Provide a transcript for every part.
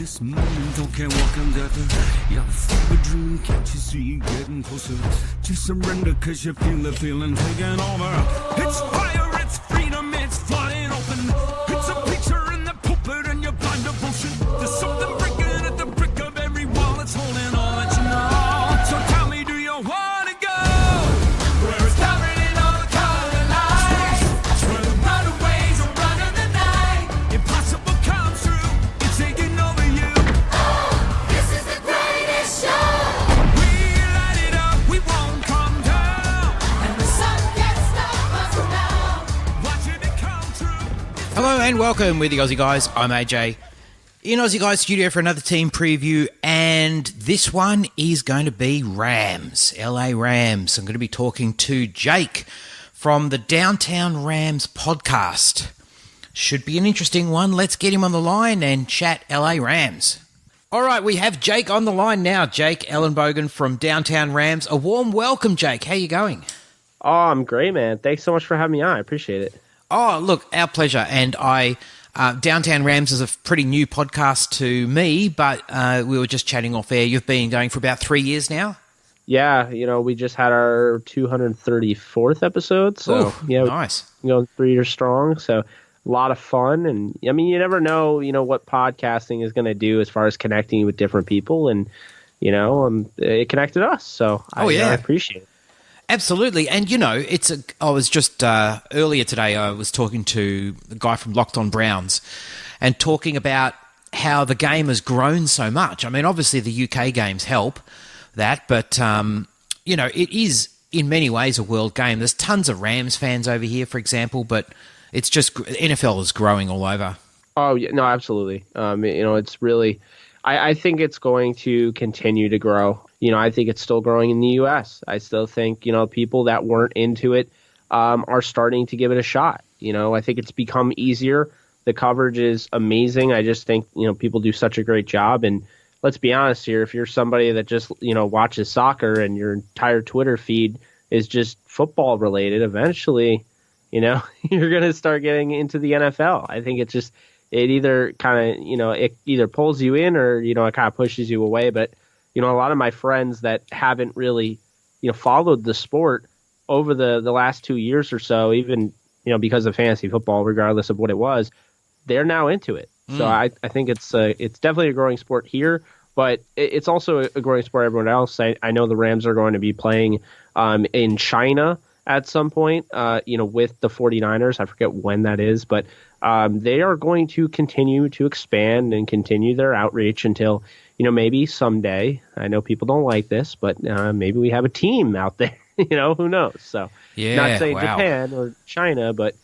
this moment, don't care what comes after. You're full of dream, can't you see it getting closer? Just surrender, cause you feel the feeling taking over. It's fire, it's freedom, it's flying open. It's a picture in the pulpit and your blind devotion. There's something breaking at the brick of every wall that's holding all that you know. So tell me, do you want to go? Where it's covered in all the color lights, where the runaways are running the night. Impossible comes true, it's taking over you. This is the greatest show. We light it up, we won't come down. And the sun can't stop us now. Watching it come true. Hello and welcome with the Aussie Guys. I'm AJ in Aussie Guys Studio for another team preview, and this one is going to be Rams, LA Rams. I'm going to be talking to Jake from the Downtown Rams podcast. Should be an interesting one. Let's get him on the line and chat LA Rams. All right, we have Jake on the line now. Jake Ellenbogan from Downtown Rams. A warm welcome, Jake. How you going? Oh, I'm great, man. Thanks so much for having me on. I appreciate it. Oh, look, our pleasure. And Downtown Rams is a pretty new podcast to me, but we were just chatting off air. You've been going for about 3 years now? Yeah, we just had our 234th episode. So, Ooh, yeah, nice. we're going 3 years strong. So, a lot of fun. And, I mean, you never know, what podcasting is going to do as far as connecting with different people. And, it connected us. So, I appreciate it. Absolutely. And, I was just earlier today, I was talking to the guy from Locked On Browns and talking about how the game has grown so much. I mean, obviously the UK games help that, but, it is in many ways a world game. There's tons of Rams fans over here, for example, but it's just NFL is growing all over. Oh, yeah, no, absolutely. It's really, I think it's going to continue to grow. I think it's still growing in the U.S. I still think, people that weren't into it are starting to give it a shot. I think it's become easier. The coverage is amazing. I just think, people do such a great job. And let's be honest here, if you're somebody that just, watches soccer and your entire Twitter feed is just football related, eventually, you're going to start getting into the NFL. I think it either kind of, it either pulls you in or, it kind of pushes you away. But a lot of my friends that haven't really, followed the sport over the last 2 years or so, even, because of fantasy football, regardless of what it was, they're now into it. So I think it's definitely a growing sport here, but it's also a growing sport everywhere else. I know the Rams are going to be playing in China at some point, with the 49ers. I forget when that is, but they are going to continue to expand and continue their outreach until, maybe someday, I know people don't like this, but maybe we have a team out there, who knows? So not saying Japan or China, but,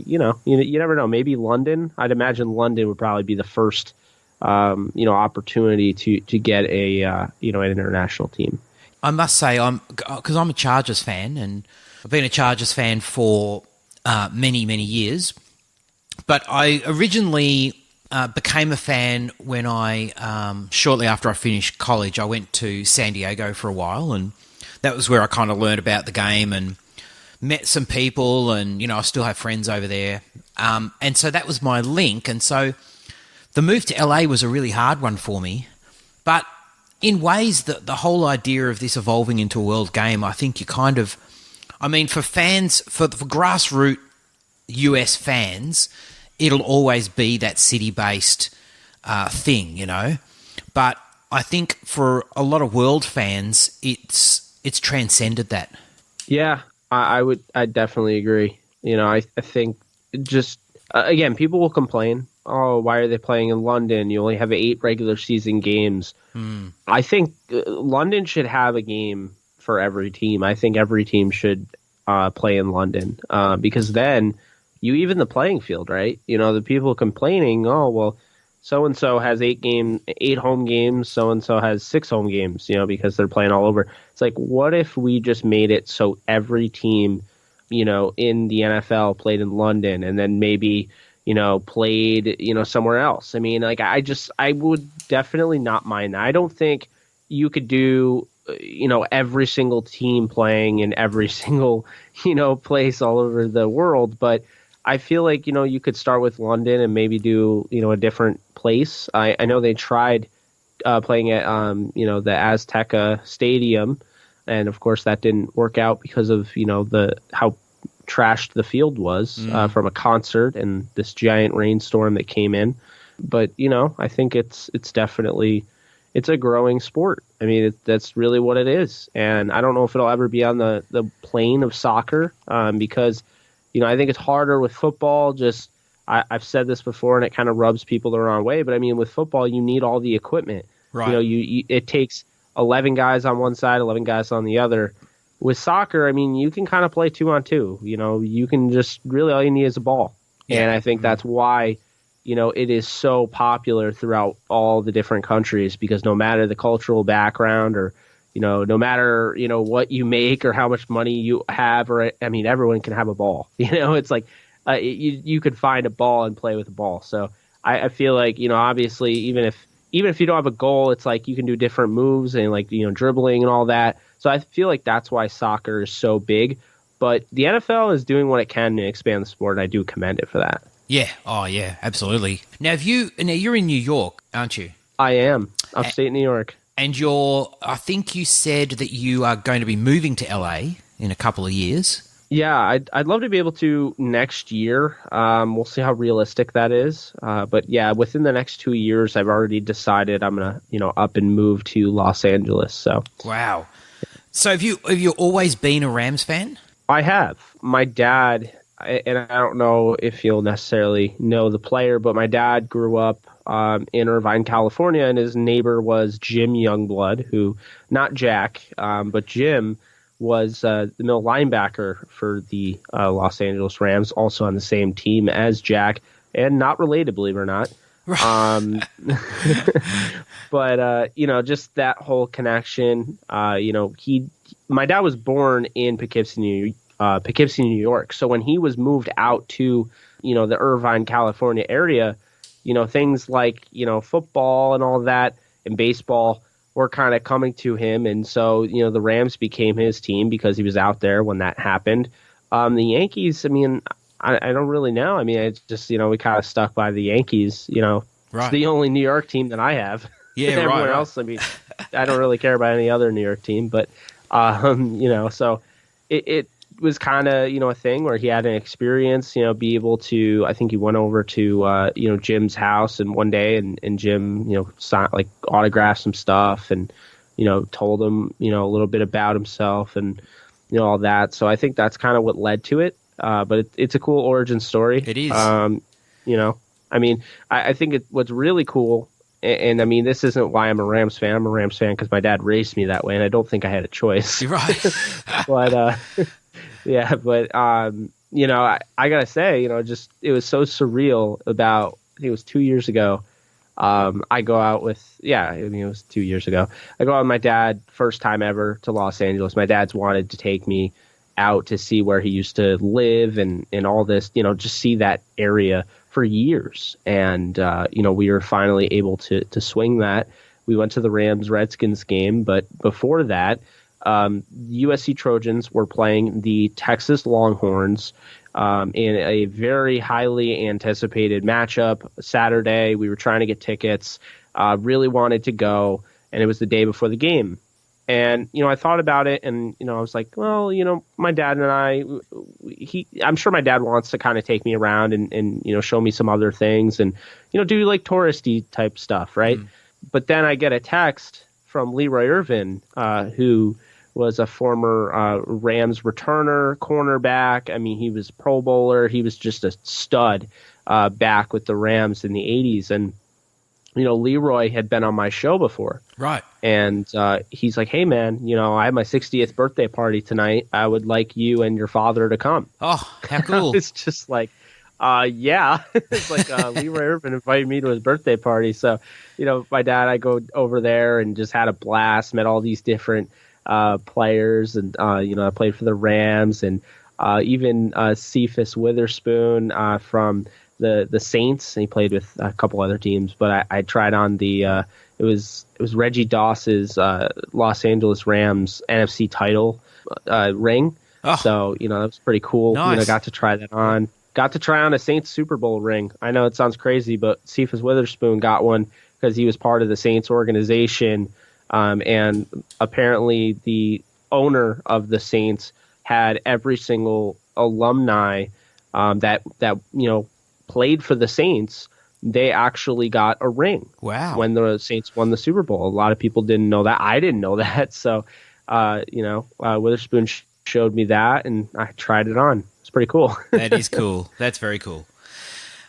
you never know. Maybe London. I'd imagine London would probably be the first, opportunity to get an international team. I must say, because I'm a Chargers fan, and I've been a Chargers fan for many, many years, but I originally became a fan when shortly after I finished college, I went to San Diego for a while, and that was where I kind of learned about the game and met some people, and, I still have friends over there. And so that was my link. And so the move to LA was a really hard one for me. But in ways, the whole idea of this evolving into a world game, I think for fans, for grassroots US fans, it'll always be that city-based thing, But I think for a lot of world fans, it's transcended that. Yeah, I definitely agree. I think just, again, people will complain, oh, why are they playing in London? You only have 8 regular season games. I think London should have a game for every team. I think every team should play in London because then you even the playing field, right? The people complaining, oh, well, so-and-so has 8 home games, so-and-so has 6 home games, because they're playing all over. It's like, what if we just made it so every team, in the NFL played in London and then maybe, played, somewhere else? I mean, like, I would definitely not mind that. I don't think you could do, every single team playing in every single, place all over the world, but I feel like, you could start with London and maybe do, a different place. I know they tried playing at, the Azteca Stadium. And of course that didn't work out because of, how trashed the field was from a concert and this giant rainstorm that came in. But, I think it's definitely, it's a growing sport. I mean, that's really what it is. And I don't know if it'll ever be on the plane of soccer because, I think it's harder with football. Just I've said this before, and it kind of rubs people the wrong way. But I mean, with football, you need all the equipment. Right. It takes 11 guys on one side, 11 guys on the other. With soccer, I mean, you can kind of play 2-on-2. You can just really all you need is a ball. Yeah. And I think that's why, it is so popular throughout all the different countries because no matter the cultural background or, no matter, what you make or how much money you have, or, I mean, everyone can have a ball. It's like you could find a ball and play with a ball. So I feel like, obviously, even if you don't have a goal, it's like you can do different moves and like, dribbling and all that. So I feel like that's why soccer is so big. But the NFL is doing what it can to expand the sport, and I do commend it for that. Yeah. Oh, yeah, absolutely. Now, you're in New York, aren't you? I am. Upstate New York. And I think you said that you are going to be moving to LA in a couple of years. Yeah, I'd love to be able to next year. We'll see how realistic that is. But yeah, within the next 2 years, I've already decided I'm gonna, up and move to Los Angeles. So wow. So have you always been a Rams fan? I have. My dad, and I don't know if you'll necessarily know the player, but my dad grew up in Irvine, California, and his neighbor was Jim Youngblood, who, not Jack, but Jim was the middle linebacker for the Los Angeles Rams, also on the same team as Jack, and not related, believe it or not. But just that whole connection. My dad was born in Poughkeepsie, New York. So when he was moved out to, the Irvine, California area, things like, football and all that and baseball were kind of coming to him. And so, the Rams became his team because he was out there when that happened. The Yankees, I mean, I don't really know. I mean, it's just, we kind of stuck by the Yankees, Right. It's the only New York team that I have. Yeah, Everywhere right. else, I mean, I don't really care about any other New York team, but, so it was kind of, a thing where he had an experience, be able to, I think he went over to, Jim's house and one day and Jim, signed, like autographed some stuff and, told him, a little bit about himself and, all that. So I think that's kind of what led to it. But it's a cool origin story. It is. I mean, I think what's really cool, and I mean, this isn't why I'm a Rams fan. I'm a Rams fan because my dad raised me that way, and I don't think I had a choice. You're right. But yeah, but I gotta say, just it was so surreal. About I think it was 2 years ago. I go out with it was 2 years ago. I go out with my dad, first time ever to Los Angeles. My dad's wanted to take me out to see where he used to live and all this, just see that area for years. And, we were finally able to swing that. We went to the Rams-Redskins game, but before that, USC Trojans were playing the Texas Longhorns in a very highly anticipated matchup. Saturday, we were trying to get tickets, really wanted to go, and it was the day before the game. And, I thought about it and, I was like, well, my dad and I'm sure my dad wants to kind of take me around and show me some other things and, do like touristy type stuff. Right. But then I get a text from Leroy Irvin, who was a former Rams returner, cornerback. I mean, he was Pro Bowler. He was just a stud back with the Rams in the 80s. And, Leroy had been on my show before. Right. And he's like, hey, man, I have my 60th birthday party tonight. I would like you and your father to come. Oh, how cool. It's just like, yeah. It's like Leroy Irvin invited me to his birthday party. So, my dad, I go over there and just had a blast, met all these different players. And, I played for the Rams and even Cephas Witherspoon from the Saints, and he played with a couple other teams. But I tried on the it was Reggie Doss's Los Angeles Rams NFC title ring. Oh. So that was pretty cool. Nice. Got to try that on. got to try on a Saints Super Bowl ring. I know it sounds crazy, but Cephas Witherspoon got one because he was part of the Saints organization. And apparently the owner of the Saints had every single alumni that played for the Saints. They actually got a ring. Wow. When the Saints won the Super Bowl. A lot of people didn't know that. I didn't know that. So, Witherspoon showed me that, and I tried it on. It's pretty cool. That is cool. That's very cool.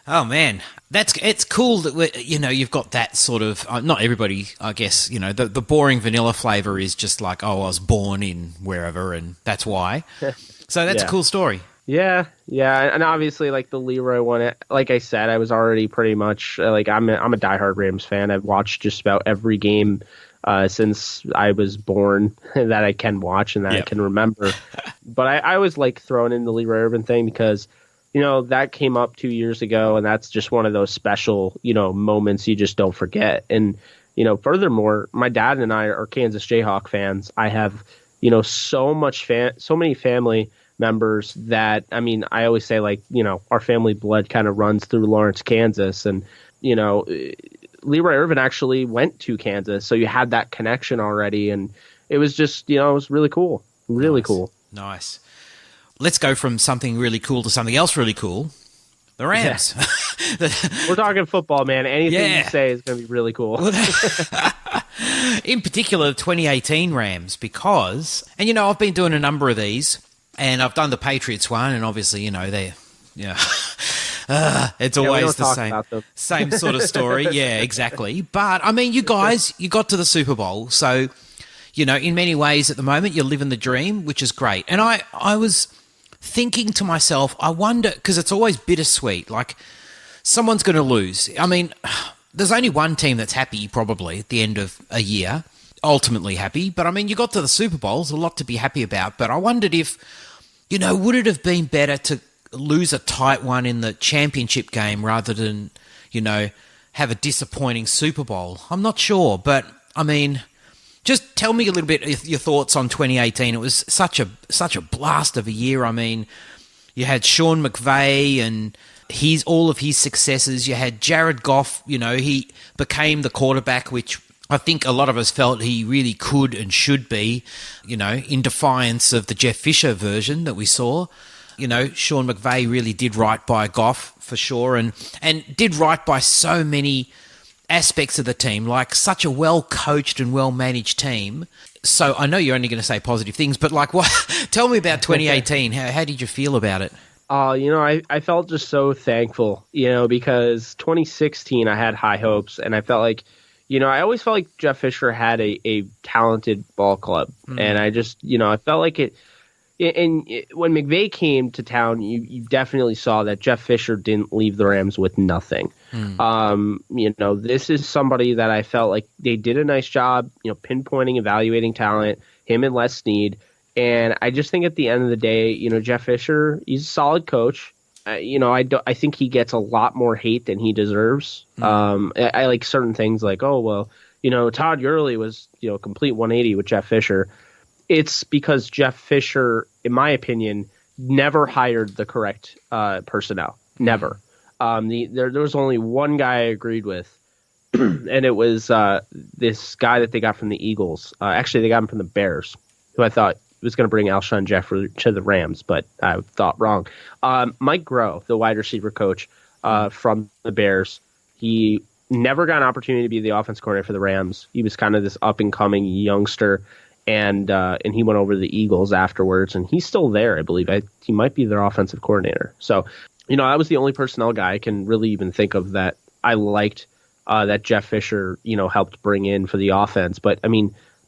Oh man, it's cool that you've got that sort of. Not everybody, I guess. The boring vanilla flavor is just like, oh, I was born in wherever, and that's why. So that's a cool story. Yeah, and obviously, like the Leroy one, like I said, I was already pretty much I'm a diehard Rams fan. I've watched just about every game since I was born that I can watch and that I can remember. But I always like throwing in the Leroy Urban thing because that came up 2 years ago, and that's just one of those special moments you just don't forget. And furthermore, my dad and I are Kansas Jayhawk fans. I have so many family members that, I always say, like, our family blood kind of runs through Lawrence, Kansas. And, Leroy Irvin actually went to Kansas. So you had that connection already. And it was just, it was really cool. Really cool. Nice. Let's go from something really cool to something else really cool. The Rams. Yeah. We're talking football, man. Anything you say is going to be really cool. In particular, the 2018 Rams, because, and I've been doing a number of these. And I've done the Patriots one, and obviously, it's always the same sort of story. Yeah, exactly. But, you guys, you got to the Super Bowl. So, in many ways at the moment, you're living the dream, which is great. And I was thinking to myself, I wonder, because it's always bittersweet, like someone's going to lose. There's only one team that's happy, probably, at the end of a year, ultimately happy. But, you got to the Super Bowl. There's a lot to be happy about. But I wondered if, would it have been better to lose a tight one in the championship game rather than, have a disappointing Super Bowl? I'm not sure, but just tell me a little bit your thoughts on 2018. It was such a blast of a year. You had Sean McVay and all of his successes. You had Jared Goff. He became the quarterback, which I think a lot of us felt he really could and should be, in defiance of the Jeff Fisher version that we saw. Sean McVay really did right by Goff for sure, and did right by so many aspects of the team, like such a well-coached and well-managed team. So I know you're only going to say positive things, but tell me about 2018. How did you feel about it? I felt just so thankful, because 2016 I had high hopes, and I felt like, I always felt like Jeff Fisher had a talented ball club. And I just, I felt like it. And when McVay came to town, you definitely saw that Jeff Fisher didn't leave the Rams with nothing. This is somebody that I felt like they did a nice job, pinpointing, evaluating talent, him and Les Snead. And I just think at the end of the day, Jeff Fisher, he's a solid coach. I think he gets a lot more hate than he deserves. I like certain things like, Todd Gurley was, complete 180 with Jeff Fisher. It's because Jeff Fisher, in my opinion, never hired the correct personnel. Never. There was only one guy I agreed with, and it was this guy that they got from the Eagles. Actually, they got him from the Bears, who I thought was going to bring Alshon Jeffrey to the Rams, but I thought wrong. Mike Groh, the wide receiver coach from the Bears, he never got an opportunity to be the offense coordinator for the Rams. He was kind of this up-and-coming youngster, and he went over to the Eagles afterwards, and he's still there, I believe. He might be their offensive coordinator. So, I was the only personnel guy I can really even think of that I liked that Jeff Fisher, helped bring in for the offense. But,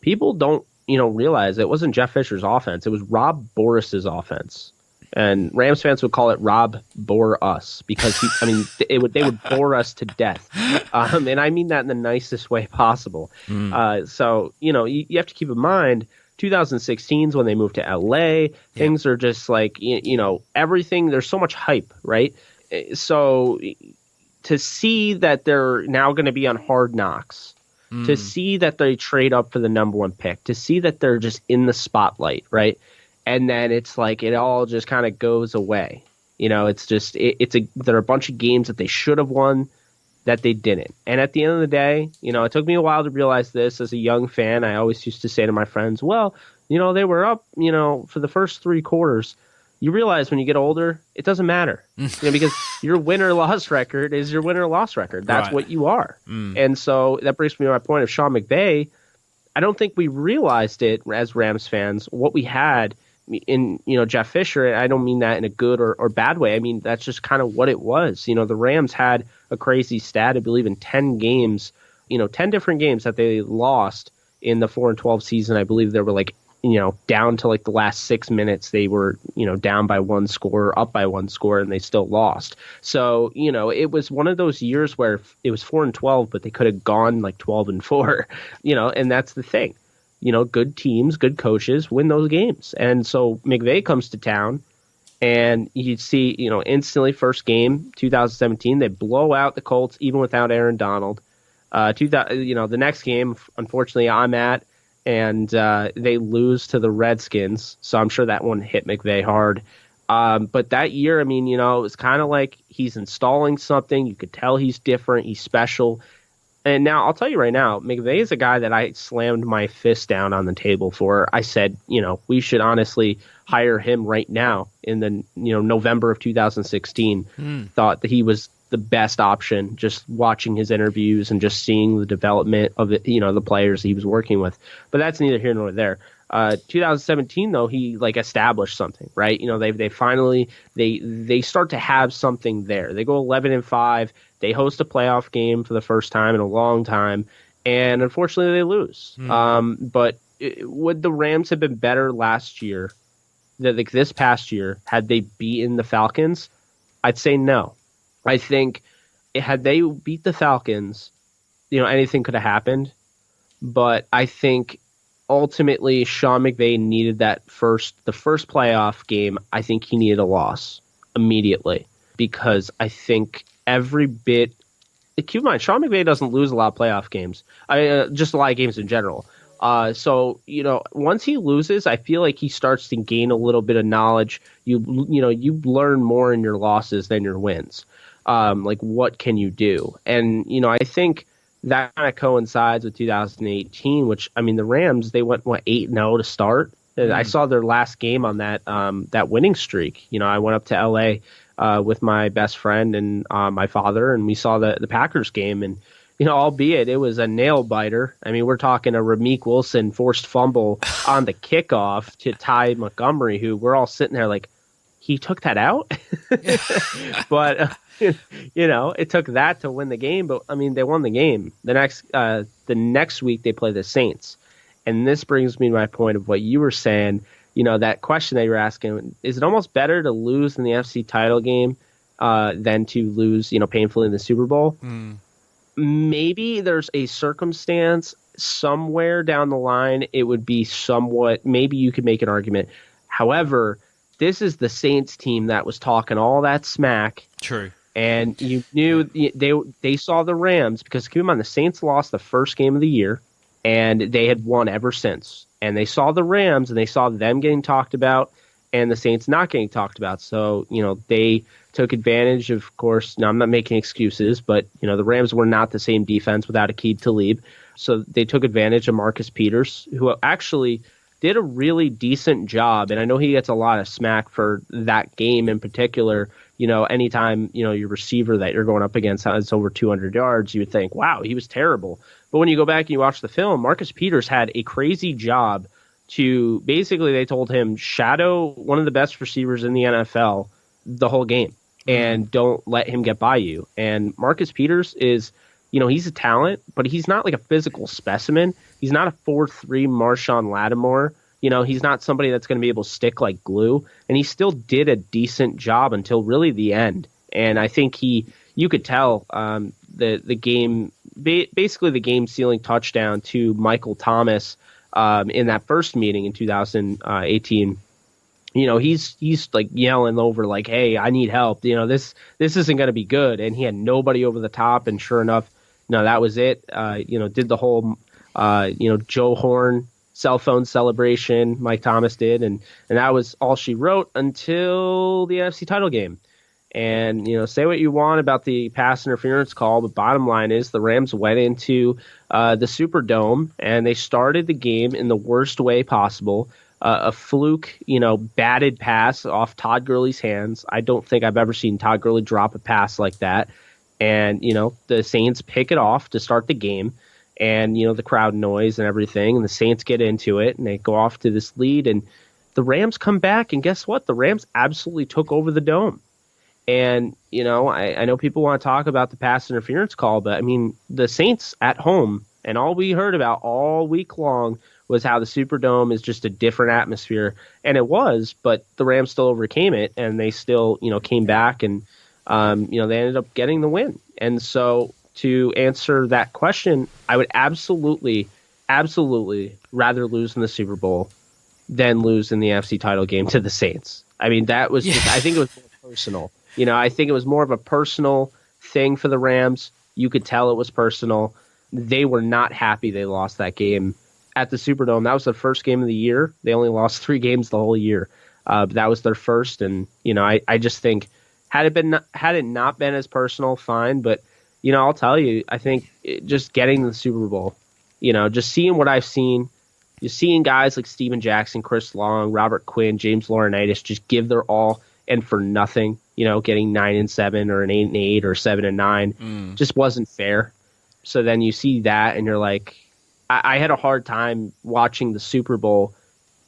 people don't, realize it wasn't Jeff Fisher's offense. It was Rob Boris's offense. And Rams fans would call it Rob bore us because they would bore us to death. And I mean that in the nicest way possible. So, you have to keep in mind 2016 is when they moved to LA. Things are just like, everything. There's so much hype, right? So to see that they're now going to be on Hard Knocks, to see that they trade up for the number one pick, to see that they're just in the spotlight, right? And then it's like it all just kind of goes away. It's just there are a bunch of games that they should have won that they didn't. And at the end of the day, it took me a while to realize this as a young fan. I always used to say to my friends, well, they were up, for the first 3 quarters. You realize when you get older, it doesn't matter, because your win or loss record is your win or loss record. That's Right. what you are. And so that brings me to my point of Sean McVay. I don't think we realized it as Rams fans, what we had in, Jeff Fisher. I don't mean that in a good or bad way. I mean, that's just kind of what it was. The Rams had a crazy stat, I believe in 10 games, 10 different games that they lost in the 4-12 season. I believe there were down to the last 6 minutes, they were, down by 1 score, up by 1 score, and they still lost. So, it was one of those years where it was 4-12, but they could have gone 12-4, and that's the thing. Good teams, good coaches win those games. And so McVay comes to town, and you see, instantly first game, 2017, they blow out the Colts even without Aaron Donald. The next game, unfortunately, I'm at, and they lose to the Redskins. So I'm sure that one hit McVay hard. But that year, it was kind of like he's installing something. You could tell he's different. He's special. And now I'll tell you right now, McVay is a guy that I slammed my fist down on the table for. I said, we should honestly hire him right now in the November of 2016. Thought that he was the best option, just watching his interviews and just seeing the development of it, the players he was working with. But that's neither here nor there. 2017 though, he established something, right? They finally they start to have something there. They go 11-5. They host a playoff game for the first time in a long time, and unfortunately they lose. But would the Rams have been better last year, this past year, had they beaten the Falcons? I'd say no. I think had they beat the Falcons, anything could have happened. But I think ultimately Sean McVay needed the first playoff game. I think he needed a loss immediately, because I think every bit. Keep in mind, Sean McVay doesn't lose a lot of playoff games. Just a lot of games in general. So once he loses, I feel like he starts to gain a little bit of knowledge. You learn more in your losses than your wins. What can you do? And, I think that kind of coincides with 2018, which, the Rams, they went, 8-0 to start? I saw their last game on that winning streak. I went up to L.A. With my best friend and my father, and we saw the Packers game. And, albeit it was a nail biter. We're talking a Rameek Wilson forced fumble on the kickoff to Ty Montgomery, who we're all sitting there like, he took that out? But, it took that to win the game. But, they won the game. The next week they play the Saints. And this brings me to my point of what you were saying. That question that you were asking, is it almost better to lose in the NFC title game than to lose, painfully in the Super Bowl? Maybe there's a circumstance somewhere down the line it would be somewhat, maybe you could make an argument. However, this is the Saints team that was talking all that smack. True. And you knew they saw the Rams, because keep in mind, the Saints lost the first game of the year, and they had won ever since. And they saw the Rams, and they saw them getting talked about, and the Saints not getting talked about. So, they took advantage, of course. Now, I'm not making excuses, but, the Rams were not the same defense without Aqib Talib. So they took advantage of Marcus Peters, who actually did a really decent job. And I know he gets a lot of smack for that game in particular. Anytime, your receiver that you're going up against has over 200 yards, you would think, wow, he was terrible. But when you go back and you watch the film, Marcus Peters had a crazy job to basically, they told him, shadow one of the best receivers in the NFL the whole game and don't let him get by you. And Marcus Peters is, he's a talent, but he's not like a physical specimen. He's not a 4.3 Marshawn Lattimore. He's not somebody that's going to be able to stick like glue. And he still did a decent job until really the end. And I think you could tell the game, basically the game sealing touchdown to Michael Thomas in that first meeting in 2018. He's like yelling over like, hey, I need help. This isn't going to be good. And he had nobody over the top. And sure enough, that was it. Did the whole, Joe Horn cell phone celebration Mike Thomas did. And that was all she wrote until the NFC title game. And, say what you want about the pass interference call, but bottom line is the Rams went into the Superdome and they started the game in the worst way possible. A fluke, batted pass off Todd Gurley's hands. I don't think I've ever seen Todd Gurley drop a pass like that. And, the Saints pick it off to start the game. And, the crowd noise and everything. And the Saints get into it and they go off to this lead. And the Rams come back. And guess what? The Rams absolutely took over the dome. And, I know people want to talk about the pass interference call, but I mean, the Saints at home, and all we heard about all week long was how the Superdome is just a different atmosphere. And it was, but the Rams still overcame it, and they still, came back, and, they ended up getting the win. And so to answer that question, I would absolutely rather lose in the Super Bowl than lose in the NFC title game to the Saints. I mean, that was just, I think it was more personal. I think it was more of a personal thing for the Rams. You could tell it was personal. They were not happy they lost that game at the Superdome. That was the first game of the year. They only lost 3 games the whole year. But that was their first. And, I just think had it not been as personal, fine. But, I'll tell you, I think just getting to the Super Bowl, just seeing what I've seen, you're seeing guys like Steven Jackson, Chris Long, Robert Quinn, James Laurinaitis just give their all and for nothing, getting 9-7 or an 8-8 or 7-9 just wasn't fair. So then you see that and you're like, I had a hard time watching the Super Bowl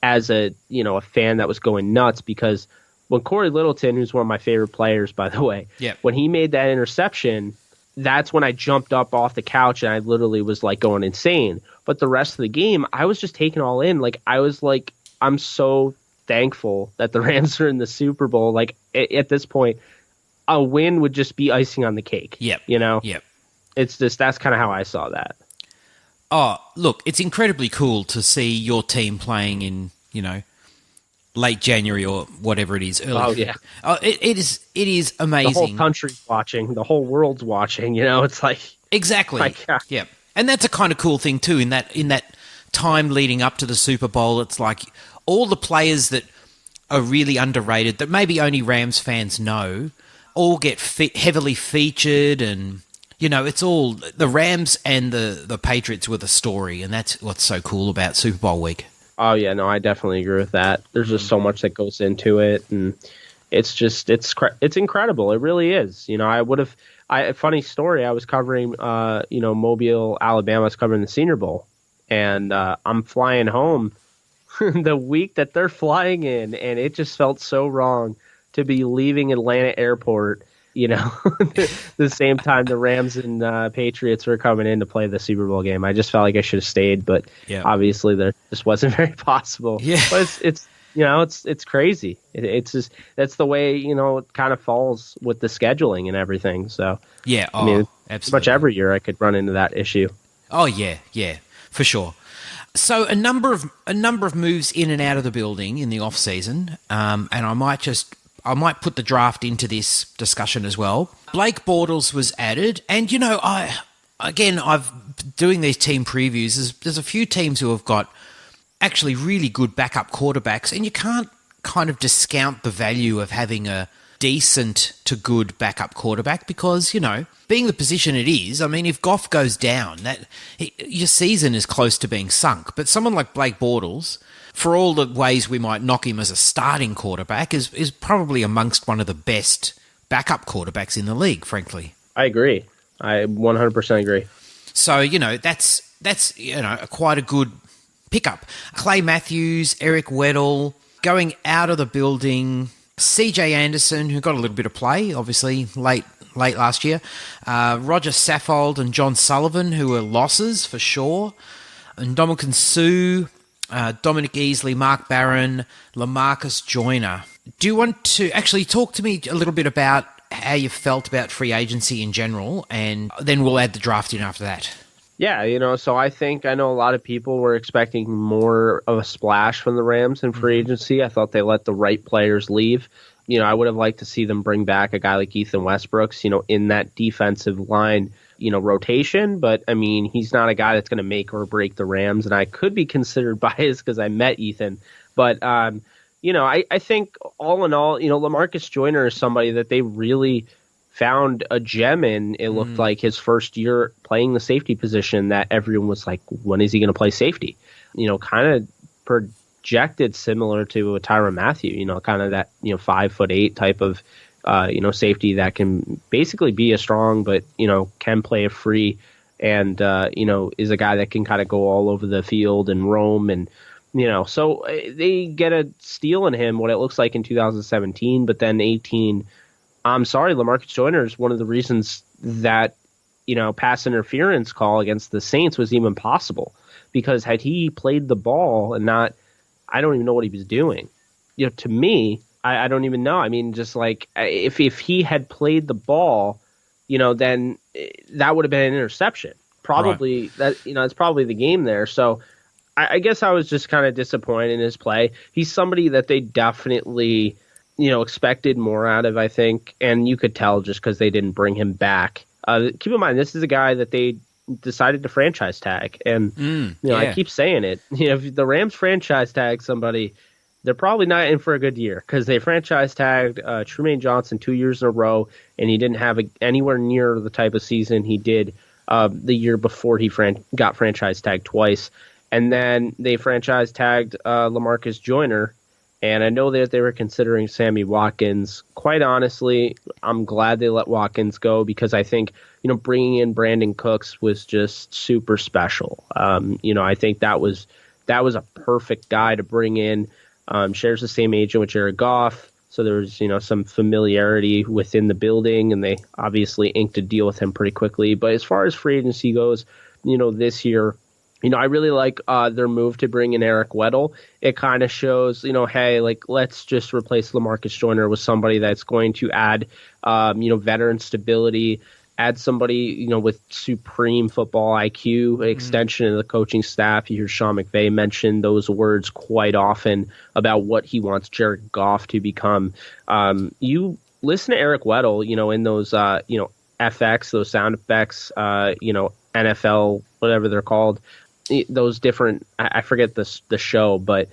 as a fan that was going nuts, because when Corey Littleton, who's one of my favorite players, by the way, when he made that interception, that's when I jumped up off the couch and I literally was like going insane. But the rest of the game, I was just taking all in. Like, I was like, I'm so thankful that the Rams are in the Super Bowl. Like, at this point, a win would just be icing on the cake. It's just, that's kind of how I saw that. Oh, look, it's incredibly cool to see your team playing in, late January or whatever it is. Early. Oh, yeah. Oh, it is amazing. The whole country's watching. The whole world's watching. It's like... Exactly. Yeah. And that's a kind of cool thing too. In that time leading up to the Super Bowl, it's like all the players that are really underrated, that maybe only Rams fans know, all get heavily featured, and it's all the Rams and the Patriots were the story, and that's what's so cool about Super Bowl week. Oh yeah, no, I definitely agree with that. There's just so much that goes into it, and it's incredible. It really is. Funny story. I was covering, Mobile, Alabama. I was covering the Senior Bowl, and I'm flying home the week that they're flying in, and it just felt so wrong to be leaving Atlanta Airport, the same time the Rams and Patriots were coming in to play the Super Bowl game. I just felt like I should have stayed, but obviously there just wasn't very possible. Yeah. But it's crazy. It's just, that's the way, it kind of falls with the scheduling and everything. So yeah, absolutely. Pretty much every year I could run into that issue. Oh yeah, for sure. So a number of moves in and out of the building in the off season, and I might put the draft into this discussion as well. Blake Bortles was added, and I've doing these team previews. There's a few teams who have got actually really good backup quarterbacks, and you can't kind of discount the value of having a decent to good backup quarterback, because being the position it is, I mean, if Goff goes down, your season is close to being sunk. But someone like Blake Bortles, for all the ways we might knock him as a starting quarterback, is probably amongst one of the best backup quarterbacks in the league, frankly. I agree. I 100% agree. So, that's quite a good pickup. Clay Matthews, Eric Weddle, going out of the building, CJ Anderson, who got a little bit of play, obviously, late last year, Roger Saffold and John Sullivan, who were losses for sure, and Ndamukong Suh, Dominic Easley, Mark Barron, LaMarcus Joyner. Do you want to actually talk to me a little bit about how you felt about free agency in general, and then we'll add the draft in after that? Yeah, so I know a lot of people were expecting more of a splash from the Rams in free agency. I thought they let the right players leave. I would have liked to see them bring back a guy like Ethan Westbrooks, in that defensive line, rotation. But, I mean, he's not a guy that's going to make or break the Rams. And I could be considered biased because I met Ethan. But, I think all in all, LaMarcus Joyner is somebody that they really found a gem in. It looked like his first year playing the safety position that everyone was like, when is he going to play safety? Kind of projected similar to a Tyrann Mathieu, kind of that, 5'8" type of, safety that can basically be a strong, but, can play a free and, is a guy that can kind of go all over the field and roam. And, so they get a steal in him, what it looks like in 2017, but then 18, I'm sorry, LaMarcus Joyner is one of the reasons that, pass interference call against the Saints was even possible, because had he played the ball and not, I don't even know what he was doing. To me, I don't even know. I mean, just like if he had played the ball, then that would have been an interception. Probably that, it's probably the game there. So I guess I was just kind of disappointed in his play. He's somebody that they definitely, expected more out of, I think. And you could tell just because they didn't bring him back. Keep in mind, this is a guy that they decided to franchise tag. And, I keep saying it. If the Rams franchise tag somebody, they're probably not in for a good year, because they franchise tagged Trumaine Johnson 2 years in a row, and he didn't have anywhere near the type of season he did the year before he got franchise tagged twice. And then they franchise tagged LaMarcus Joyner, and I know that they were considering Sammy Watkins. Quite honestly, I'm glad they let Watkins go, because I think, bringing in Brandon Cooks was just super special. I think that was a perfect guy to bring in. Shares the same agent with Jared Goff, so there was some familiarity within the building, and they obviously inked a deal with him pretty quickly. But as far as free agency goes, this year, I really like their move to bring in Eric Weddle. It kind of shows, hey, like, let's just replace LaMarcus Joyner with somebody that's going to add, veteran stability, add somebody, with supreme football IQ, extension of the coaching staff. You hear Sean McVay mention those words quite often about what he wants Jared Goff to become. You listen to Eric Weddle, in those, FX, those sound effects, NFL, whatever they're called, those different, I forget the show, but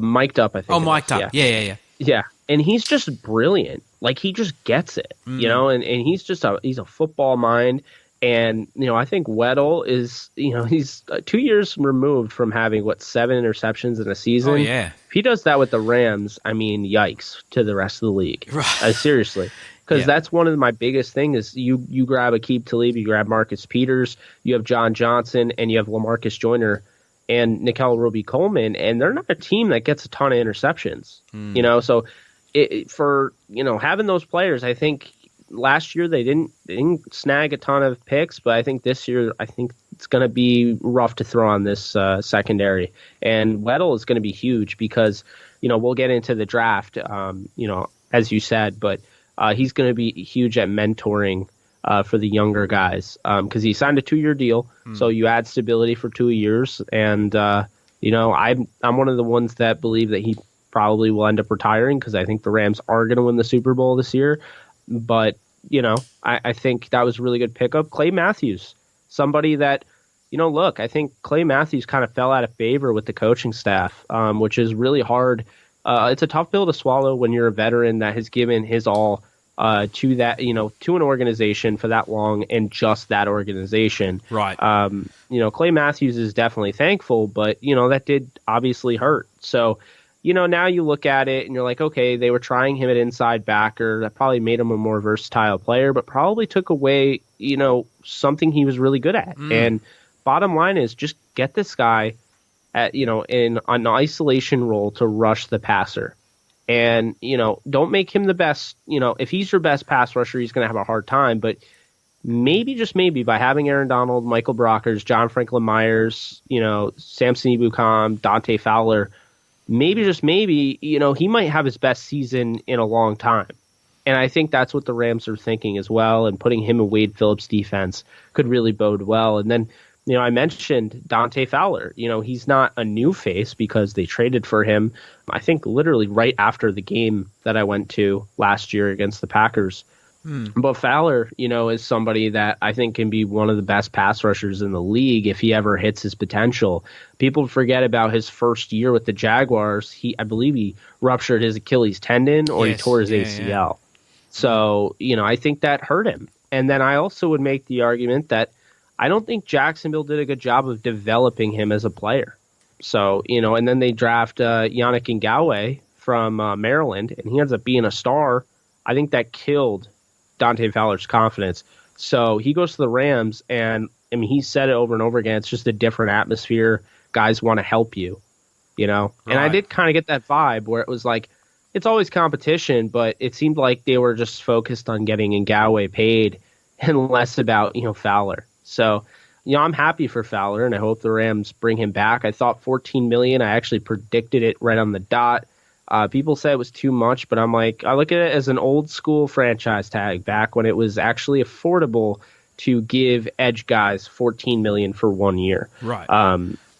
Mic'd Up, I think. Oh, Mic'd Up. Yeah. Yeah. And he's just brilliant. Like, he just gets it, and he's just he's a football mind. And, I think Weddle is, he's 2 years removed from having 7 interceptions in a season. Oh, yeah. If he does that with the Rams, I mean, yikes to the rest of the league. Right. Seriously. Because that's one of my biggest things is you grab Aqib Talib, you grab Marcus Peters, you have John Johnson, and you have LaMarcus Joyner and Nickel Roby-Coleman, and they're not a team that gets a ton of interceptions. So for having those players, I think last year they didn't snag a ton of picks, but I think this year it's going to be rough to throw on this secondary. And Weddle is going to be huge because we'll get into the draft, as you said, but he's going to be huge at mentoring for the younger guys because he signed a 2-year deal, so you add stability for 2 years. And I'm one of the ones that believe that he probably will end up retiring because I think the Rams are going to win the Super Bowl this year. But I think that was a really good pickup. Clay Matthews, somebody that look, I think Clay Matthews kind of fell out of favor with the coaching staff, which is really hard. It's a tough pill to swallow when you're a veteran that has given his all to that, to an organization for that long and just that organization. Right. Clay Matthews is definitely thankful, but, that did obviously hurt. So, now you look at it and you're like, okay, they were trying him at inside backer. That probably made him a more versatile player, but probably took away, something he was really good at. And bottom line is just get this guy at, in an isolation role to rush the passer. And, don't make him the best. If he's your best pass rusher, he's going to have a hard time. But maybe, just maybe, by having Aaron Donald, Michael Brockers, John Franklin Myers, Samson Ebukam, Dante Fowler, maybe, just maybe, he might have his best season in a long time. And I think that's what the Rams are thinking as well. And putting him in Wade Phillips' defense could really bode well. And then, I mentioned Dante Fowler. He's not a new face because they traded for him, I think, literally right after the game that I went to last year against the Packers. But Fowler, is somebody that I think can be one of the best pass rushers in the league if he ever hits his potential. People forget about his first year with the Jaguars. I believe he ruptured his Achilles tendon or he tore his ACL. So, I think that hurt him. And then I also would make the argument that I don't think Jacksonville did a good job of developing him as a player. So, and then they draft Yannick Ngakoue from Maryland, and he ends up being a star. I think that killed Dante Fowler's confidence. So he goes to the Rams, and he said it over and over again. It's just a different atmosphere. Guys want to help you, And I did kind of get that vibe where it was like, it's always competition, but it seemed like they were just focused on getting Ngakoue paid and less about, Fowler. So, I'm happy for Fowler, and I hope the Rams bring him back. I thought $14 million. I actually predicted it right on the dot. People say it was too much, but I'm like, I look at it as an old school franchise tag back when it was actually affordable to give edge guys $14 million for 1 year. Right.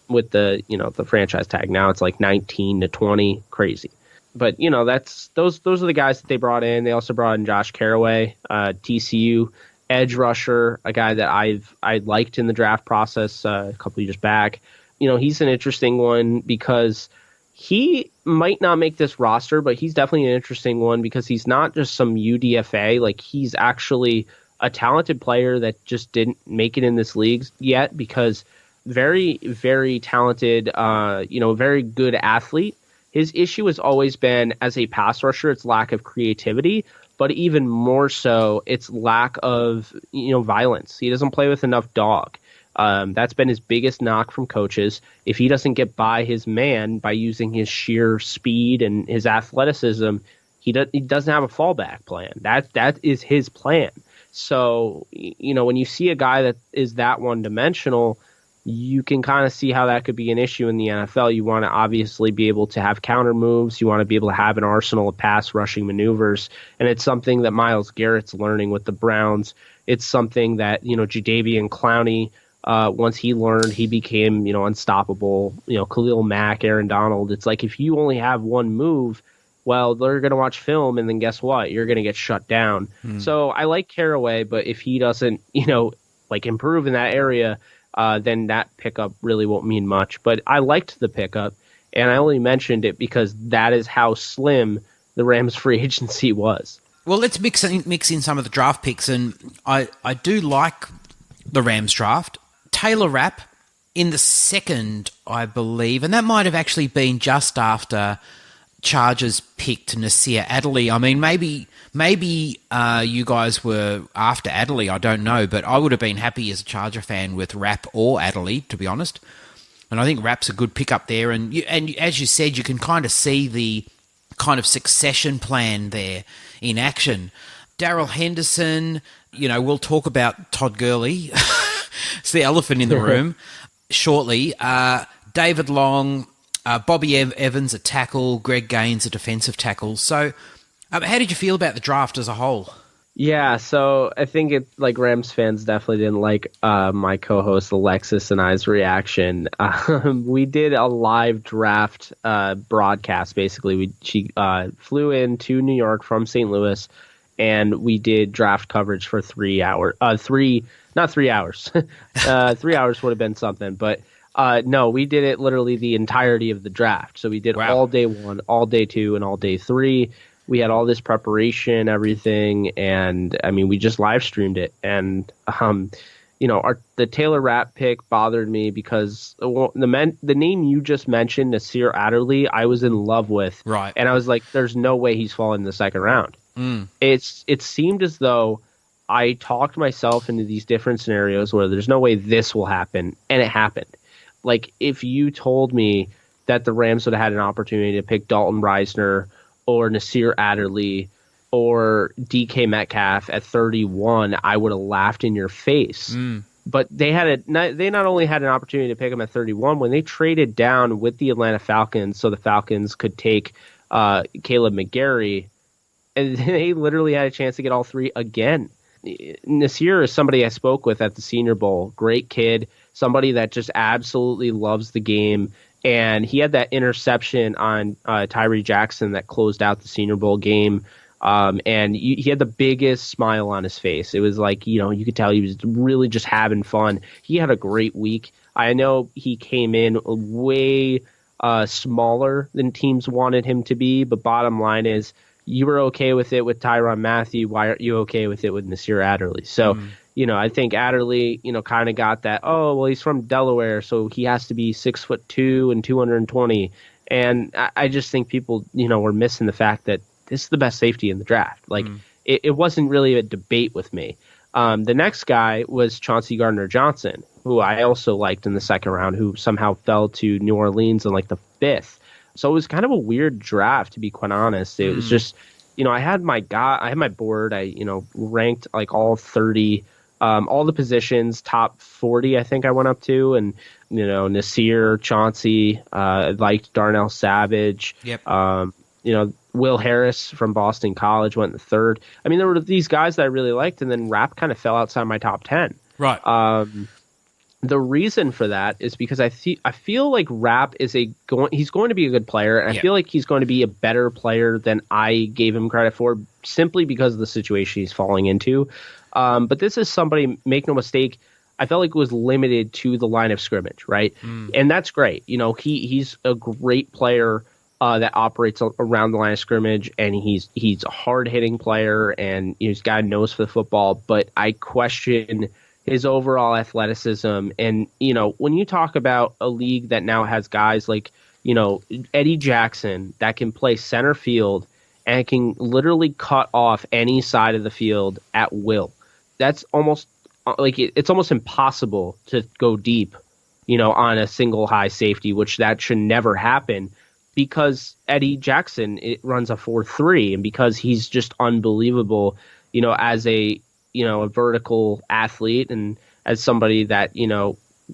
With the the franchise tag now it's like 19 to 20, crazy. But that's those are the guys that they brought in. They also brought in Josh Carraway, TCU edge rusher, a guy that I liked in the draft process a couple of years back. He's an interesting one because he might not make this roster, but he's definitely an interesting one because he's not just some UDFA. Like, he's actually a talented player that just didn't make it in this league yet because very, very talented, very good athlete. His issue has always been, as a pass rusher, its lack of creativity, but even more so, its lack of, violence. He doesn't play with enough dog. That's been his biggest knock from coaches. If he doesn't get by his man by using his sheer speed and his athleticism, he doesn't have a fallback plan. That is his plan. So, when you see a guy that is that one-dimensional, you can kind of see how that could be an issue in the NFL. You want to obviously be able to have counter moves. You want to be able to have an arsenal of pass rushing maneuvers. And it's something that Myles Garrett's learning with the Browns. It's something that, Jadeveon Clowney, once he learned, he became, unstoppable. Khalil Mack, Aaron Donald. It's like if you only have one move, well, they're going to watch film, and then guess what? You're going to get shut down. So I like Carraway, but if he doesn't, improve in that area, then that pickup really won't mean much. But I liked the pickup, and I only mentioned it because that is how slim the Rams free agency was. Well, let's mix in some of the draft picks, and I do like the Rams draft. Taylor Rapp in the second, I believe, and that might have actually been just after Chargers picked Nasir Adderley. I mean, maybe you guys were after Adderley, I don't know, but I would have been happy as a Charger fan with Rapp or Adderley, to be honest. And I think Rapp's a good pickup there. And as you said, you can kind of see the kind of succession plan there in action. Darrell Henderson, we'll talk about Todd Gurley. It's the elephant in the room shortly. David Long, Bobby Evans, a tackle, Greg Gaines, a defensive tackle. So how did you feel about the draft as a whole? Yeah, so I think Rams fans definitely didn't like my co-host Alexis and I's reaction. We did a live draft broadcast, basically. She flew in to New York from St. Louis, and we did draft coverage for 3 hours. Not 3 hours. 3 hours would have been something, but no, we did it literally the entirety of the draft. So we did all day 1, all day 2, and all day 3. We had all this preparation, everything, and we just live streamed it. And the Taylor Rapp pick bothered me because the name you just mentioned, Nasir Adderley, I was in love with, right? And I was like, "There's no way he's falling in the second round." It seemed as though I talked myself into these different scenarios where there's no way this will happen, and it happened. Like, if you told me that the Rams would have had an opportunity to pick Dalton Reisner or Nasir Adderley or DK Metcalf at 31, I would have laughed in your face. But they not only had an opportunity to pick him at 31, when they traded down with the Atlanta Falcons so the Falcons could take Caleb McGarry, and they literally had a chance to get all three again. Nasir is somebody I spoke with at the Senior Bowl. Great kid, somebody that just absolutely loves the game. And he had that interception on Tyree Jackson that closed out the Senior Bowl game. And he had the biggest smile on his face. It was like, you could tell he was really just having fun. He had a great week. I know he came in way smaller than teams wanted him to be, but bottom line is you were okay with it with Tyrann Mathieu. Why aren't you okay with it with Nasir Adderley? So, I think Adderley, kind of got that, oh, well, he's from Delaware, so he has to be 6'2" and 220. And I just think people, were missing the fact that this is the best safety in the draft. Like, it wasn't really a debate with me. The next guy was Chauncey Gardner-Johnson, who I also liked in the second round, who somehow fell to New Orleans in like the 5th. So it was kind of a weird draft, to be quite honest. It was just, I had my board. I, ranked like all 30, all the positions, top 40, I think I went up to. And, Nasir, Chauncey, liked Darnell Savage. Yep. Will Harris from Boston College went in the 3rd. I mean, there were these guys that I really liked, and then Rapp kind of fell outside my top 10. Right. The reason for that is because I feel like Rapp is he's going to be a good player, and I feel like he's going to be a better player than I gave him credit for, simply because of the situation he's falling into. But this is somebody, make no mistake, I felt like was limited to the line of scrimmage, right? And that's great. He's a great player that operates around the line of scrimmage, and he's a hard-hitting player, and he's got a nose for the football. But I question his overall athleticism. And, when you talk about a league that now has guys like, Eddie Jackson that can play center field and can literally cut off any side of the field at will, that's almost like it's almost impossible to go deep, on a single high safety, which that should never happen, because Eddie Jackson, it runs a 4.3, and because he's just unbelievable, as a vertical athlete, and as somebody that,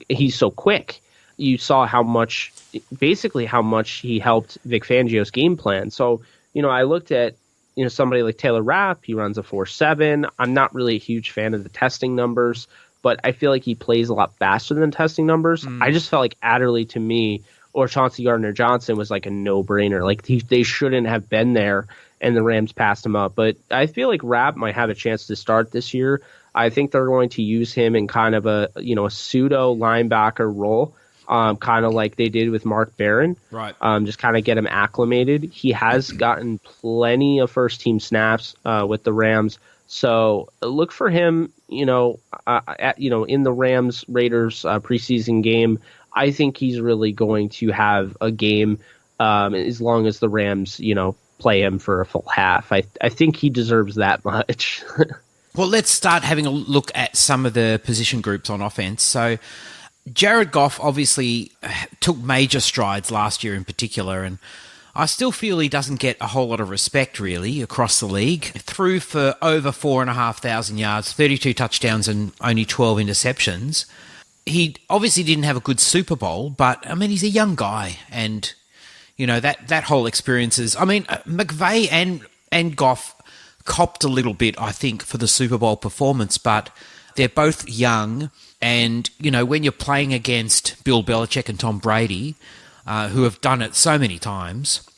he's so quick. You saw how much he helped Vic Fangio's game plan. So, I looked at, somebody like Taylor Rapp. He runs a 4.7. I'm not really a huge fan of the testing numbers, but I feel like he plays a lot faster than testing numbers. I just felt like Adderley, to me, or Chauncey Gardner-Johnson, was like a no-brainer. Like, they shouldn't have been there, and the Rams passed him up. But I feel like Rapp might have a chance to start this year. I think they're going to use him in kind of a pseudo linebacker role, kind of like they did with Mark Barron. Right. Just kind of get him acclimated. He has gotten plenty of first-team snaps with the Rams. So look for him, in the Rams-Raiders preseason game. I think he's really going to have a game as long as the Rams, play him for a full half. I think he deserves that much. Well, let's start having a look at some of the position groups on offense. So Jared Goff obviously took major strides last year in particular, and I still feel he doesn't get a whole lot of respect, really, across the league. Threw for over 4,500 yards, 32 touchdowns and only 12 interceptions. He obviously didn't have a good Super Bowl, but, I mean, he's a young guy, and, that whole experience is... I mean, McVay and Goff copped a little bit, I think, for the Super Bowl performance, but they're both young, and, when you're playing against Bill Belichick and Tom Brady, who have done it so many times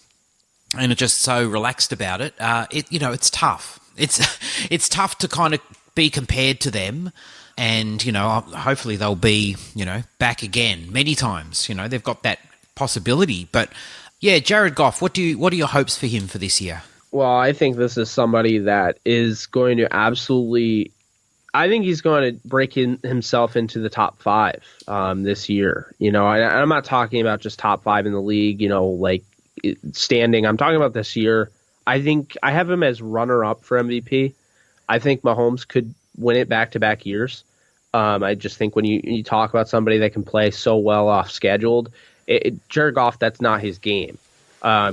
and are just so relaxed about it, it's tough. It's tough to kind of be compared to them. And, hopefully they'll be, back again many times. They've got that possibility. But, yeah, Jared Goff, what are your hopes for him for this year? Well, I think this is somebody that is going to absolutely... I think he's going to break himself into the top 5 this year. I'm not talking about just top 5 in the league, like standing. I'm talking about this year. I think I have him as runner-up for MVP. I think Mahomes could win it back-to-back years. I just think when you talk about somebody that can play so well off scheduled, Jared Goff, that's not his game.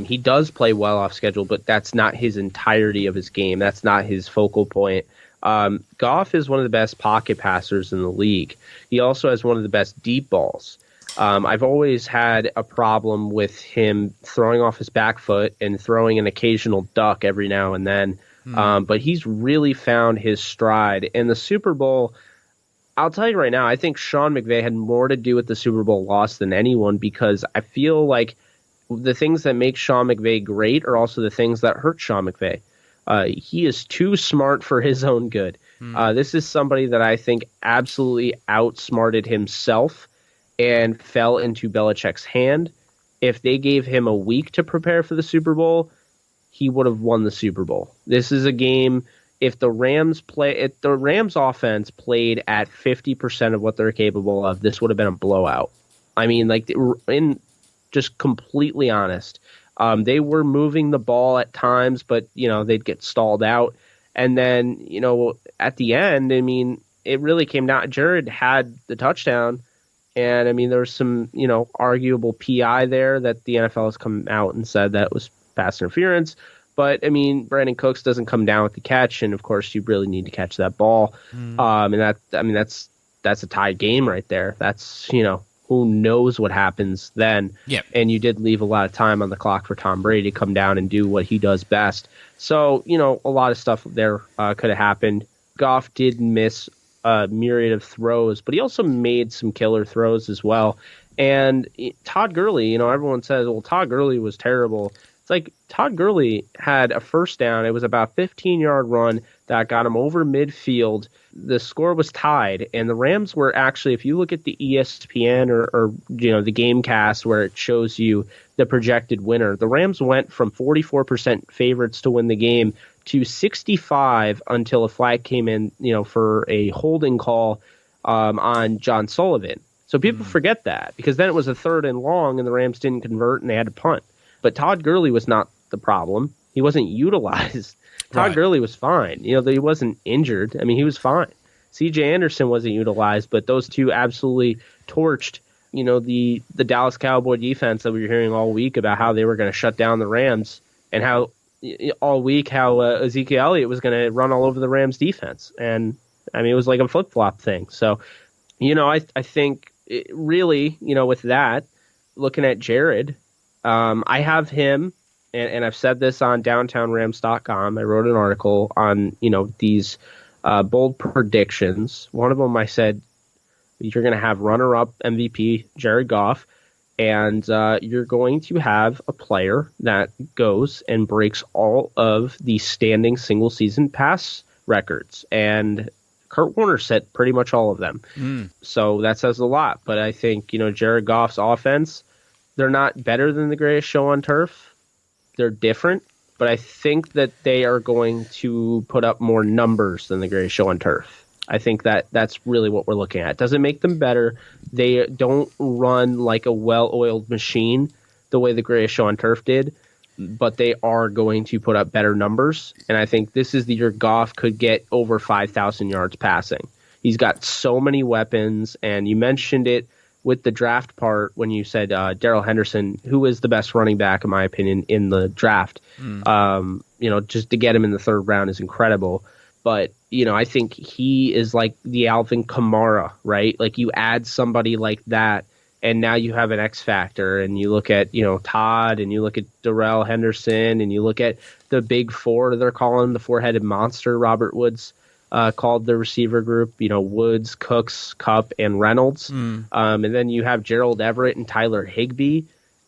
He does play well off schedule, but that's not his entirety of his game. That's not his focal point. Goff is one of the best pocket passers in the league. He also has one of the best deep balls. I've always had a problem with him throwing off his back foot and throwing an occasional duck every now and then. But he's really found his stride. And the Super Bowl, I'll tell you right now, I think Sean McVay had more to do with the Super Bowl loss than anyone, because I feel like the things that make Sean McVay great are also the things that hurt Sean McVay. He is too smart for his own good. This is somebody that I think absolutely outsmarted himself and fell into Belichick's hand. If they gave him a week to prepare for the Super Bowl, he would have won the Super Bowl. This is a game. If the Rams offense played at 50% of what they're capable of, this would have been a blowout. I mean, like, just completely honest. They were moving the ball at times, but, they'd get stalled out. And then, at the end, I mean, it really came down. Jared had the touchdown. And, I mean, there was some, arguable PI there that the NFL has come out and said that was pass interference. But, I mean, Brandon Cooks doesn't come down with the catch. And, of course, you really need to catch that ball. And that's a tied game right there. That's, who knows what happens then. Yep. And you did leave a lot of time on the clock for Tom Brady to come down and do what he does best. So, a lot of stuff there could have happened. Goff did miss a myriad of throws, but he also made some killer throws as well. And Todd Gurley, everyone says, well, Todd Gurley was terrible. It's like Todd Gurley had a first down. It was about a 15-yard run that got him over midfield. The score was tied, and the Rams were actually, if you look at the ESPN or the Gamecast where it shows you the projected winner, the Rams went from 44% favorites to win the game to 65 until a flag came in, for a holding call on John Sullivan. So people forget that, because then it was a 3rd and long and the Rams didn't convert and they had to punt. But Todd Gurley was not the problem. He wasn't utilized. Todd Gurley was fine. He wasn't injured. I mean, he was fine. C.J. Anderson wasn't utilized, but those two absolutely torched, the Dallas Cowboy defense that we were hearing all week about how they were going to shut down the Rams, and how all week how Ezekiel Elliott was going to run all over the Rams defense. And, I mean, it was like a flip-flop thing. So, I think really, with that, looking at Jared, I have him, and I've said this on downtownrams.com. I wrote an article on, these bold predictions. One of them I said, you're going to have runner-up MVP Jared Goff, and you're going to have a player that goes and breaks all of the standing single-season pass records. And Kurt Warner set pretty much all of them. So that says a lot. But I think, Jared Goff's offense, they're not better than the greatest show on turf. They're different, but I think that they are going to put up more numbers than the greatest show on turf. I think that's really what we're looking at. It doesn't make them better. They don't run like a well-oiled machine the way the greatest show on turf did, but they are going to put up better numbers. And I think this is the year Goff could get over 5,000 yards passing. He's got so many weapons, and you mentioned it with the draft part when you said Darrell Henderson, who is the best running back, in my opinion, in the draft. Just to get him in the 3rd round is incredible. But, I think he is like the Alvin Kamara, right? Like, you add somebody like that, and now you have an X factor. And you look at, Todd, and you look at Darrell Henderson, and you look at the big four, they're calling the 4-headed monster, Robert Woods called the receiver group, Woods, Cooks, Kupp, and Reynolds. And then you have Gerald Everett and Tyler Higbee.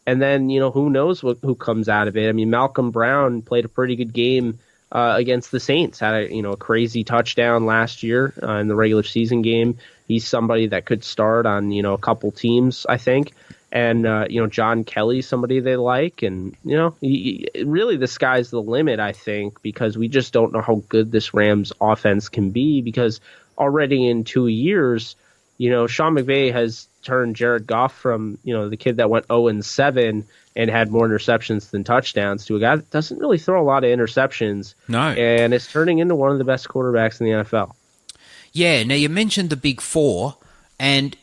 And then, who knows who comes out of it. I mean, Malcolm Brown played a pretty good game against the Saints, had a crazy touchdown last year in the regular season game. He's somebody that could start on, a couple teams, I think. And, John Kelly, somebody they like. And, really the sky's the limit, I think, because we just don't know how good this Rams offense can be, because already in 2 years, Sean McVay has turned Jared Goff from, the kid that went 0-7 and had more interceptions than touchdowns to a guy that doesn't really throw a lot of interceptions. No. And it's turning into one of the best quarterbacks in the NFL. Yeah, now you mentioned the big four, and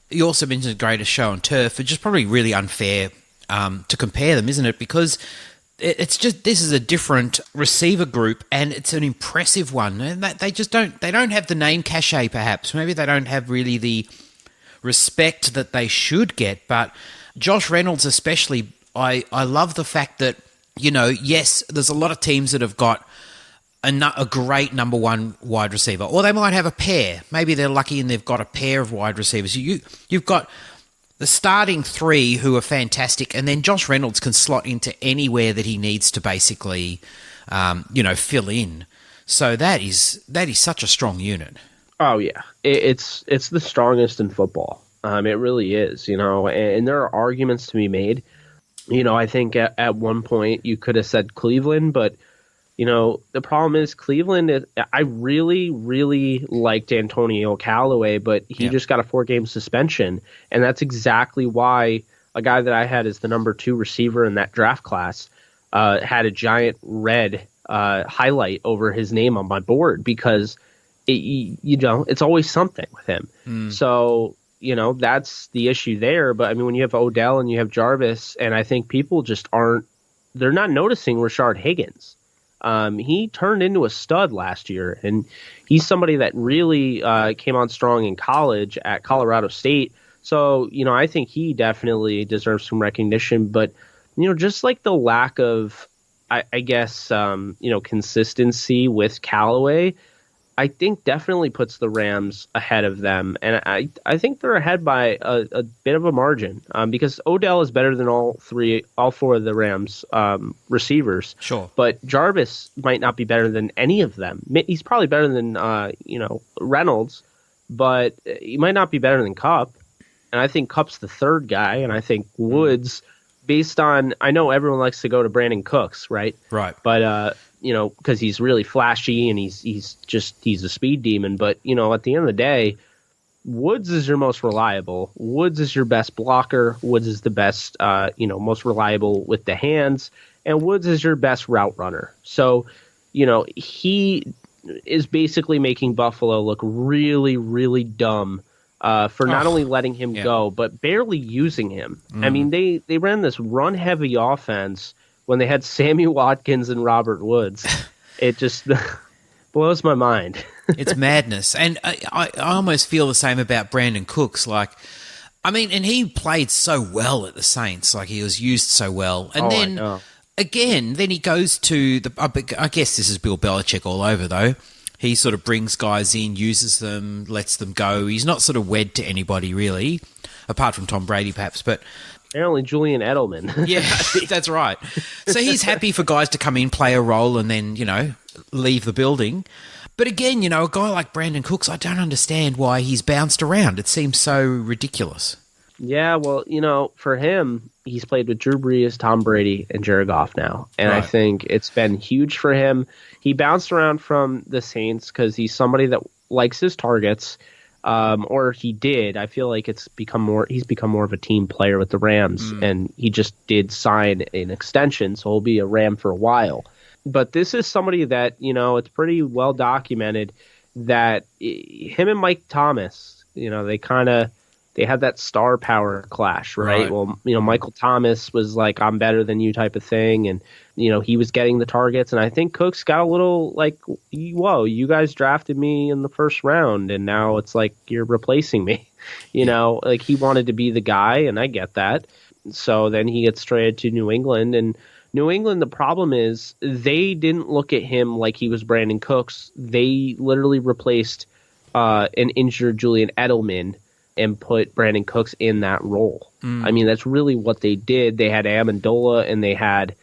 you also mentioned the greatest show on turf, which is probably really unfair to compare them, isn't it? Because it's just, this is a different receiver group, and it's an impressive one. And they don't have the name cachet, perhaps. Maybe they don't have really the respect that they should get. But Josh Reynolds especially, I love the fact that, yes, there's a lot of teams that have got a great number one wide receiver, or they might have a pair. Maybe they're lucky and they've got a pair of wide receivers. You've got the starting 3 who are fantastic, and then Josh Reynolds can slot into anywhere that he needs to basically fill in. So that is such a strong unit. Oh yeah, it's the strongest in football. It really is, and there are arguments to be made. I think at one point you could have said Cleveland, but the problem is Cleveland. I really, really liked Antonio Callaway, but he just got a 4-game suspension, and that's exactly why a guy that I had as the number 2 receiver in that draft class had a giant red highlight over his name on my board because it's always something with him. So that's the issue there. But I mean, when you have Odell and you have Jarvis, and I think people just they're not noticing Rashard Higgins. He turned into a stud last year, and he's somebody that really came on strong in college at Colorado State. So, I think he definitely deserves some recognition. But, just like the lack of, I guess, consistency with Callaway, I think definitely puts the Rams ahead of them. And I think they're ahead by a bit of a margin because Odell is better than all 4 of the Rams receivers. Sure. But Jarvis might not be better than any of them. He's probably better than, Reynolds, but he might not be better than Kupp. And I think Kupp's the third guy. And I think Woods, based on, I know everyone likes to go to Brandon Cooks, right? Right. But, because he's really flashy and he's a speed demon. But, at the end of the day, Woods is your most reliable. Woods is your best blocker. Woods is the best, most reliable with the hands. And Woods is your best route runner. So, he is basically making Buffalo look really, really dumb for not only letting him go, but barely using him. I mean, they ran this run-heavy offense when they had Sammy Watkins and Robert Woods. It just blows my mind. It's madness. And I almost feel the same about Brandon Cooks. And he played so well at the Saints. He was used so well. And then he goes to I guess this is Bill Belichick all over, though. He sort of brings guys in, uses them, lets them go. He's not sort of wed to anybody, really, apart from Tom Brady, perhaps. But apparently Julian Edelman. Yeah, that's right. So he's happy for guys to come in, play a role, and then, leave the building. But again, a guy like Brandon Cooks, I don't understand why he's bounced around. It seems so ridiculous. Yeah, well, for him, he's played with Drew Brees, Tom Brady, and Jared Goff now. And I think it's been huge for him. He bounced around from the Saints because he's somebody that likes his targets, or he did. I feel like he's become more of a team player with the Rams, and he just did sign an extension, so he'll be a Ram for a while. But this is somebody that, it's pretty well documented that him and Mike Thomas, they had that star power clash, right? Well, Michael Thomas was like, I'm better than you type of thing. And, he was getting the targets. And I think Cooks got a little like, whoa, you guys drafted me in the first round. And now it's like, you're replacing me, he wanted to be the guy. And I get that. So then he gets traded to New England. And New England, the problem is they didn't look at him like he was Brandon Cooks. They literally replaced an injured Julian Edelman and put Brandon Cooks in that role. I mean, that's really what they did. They had Amendola and they had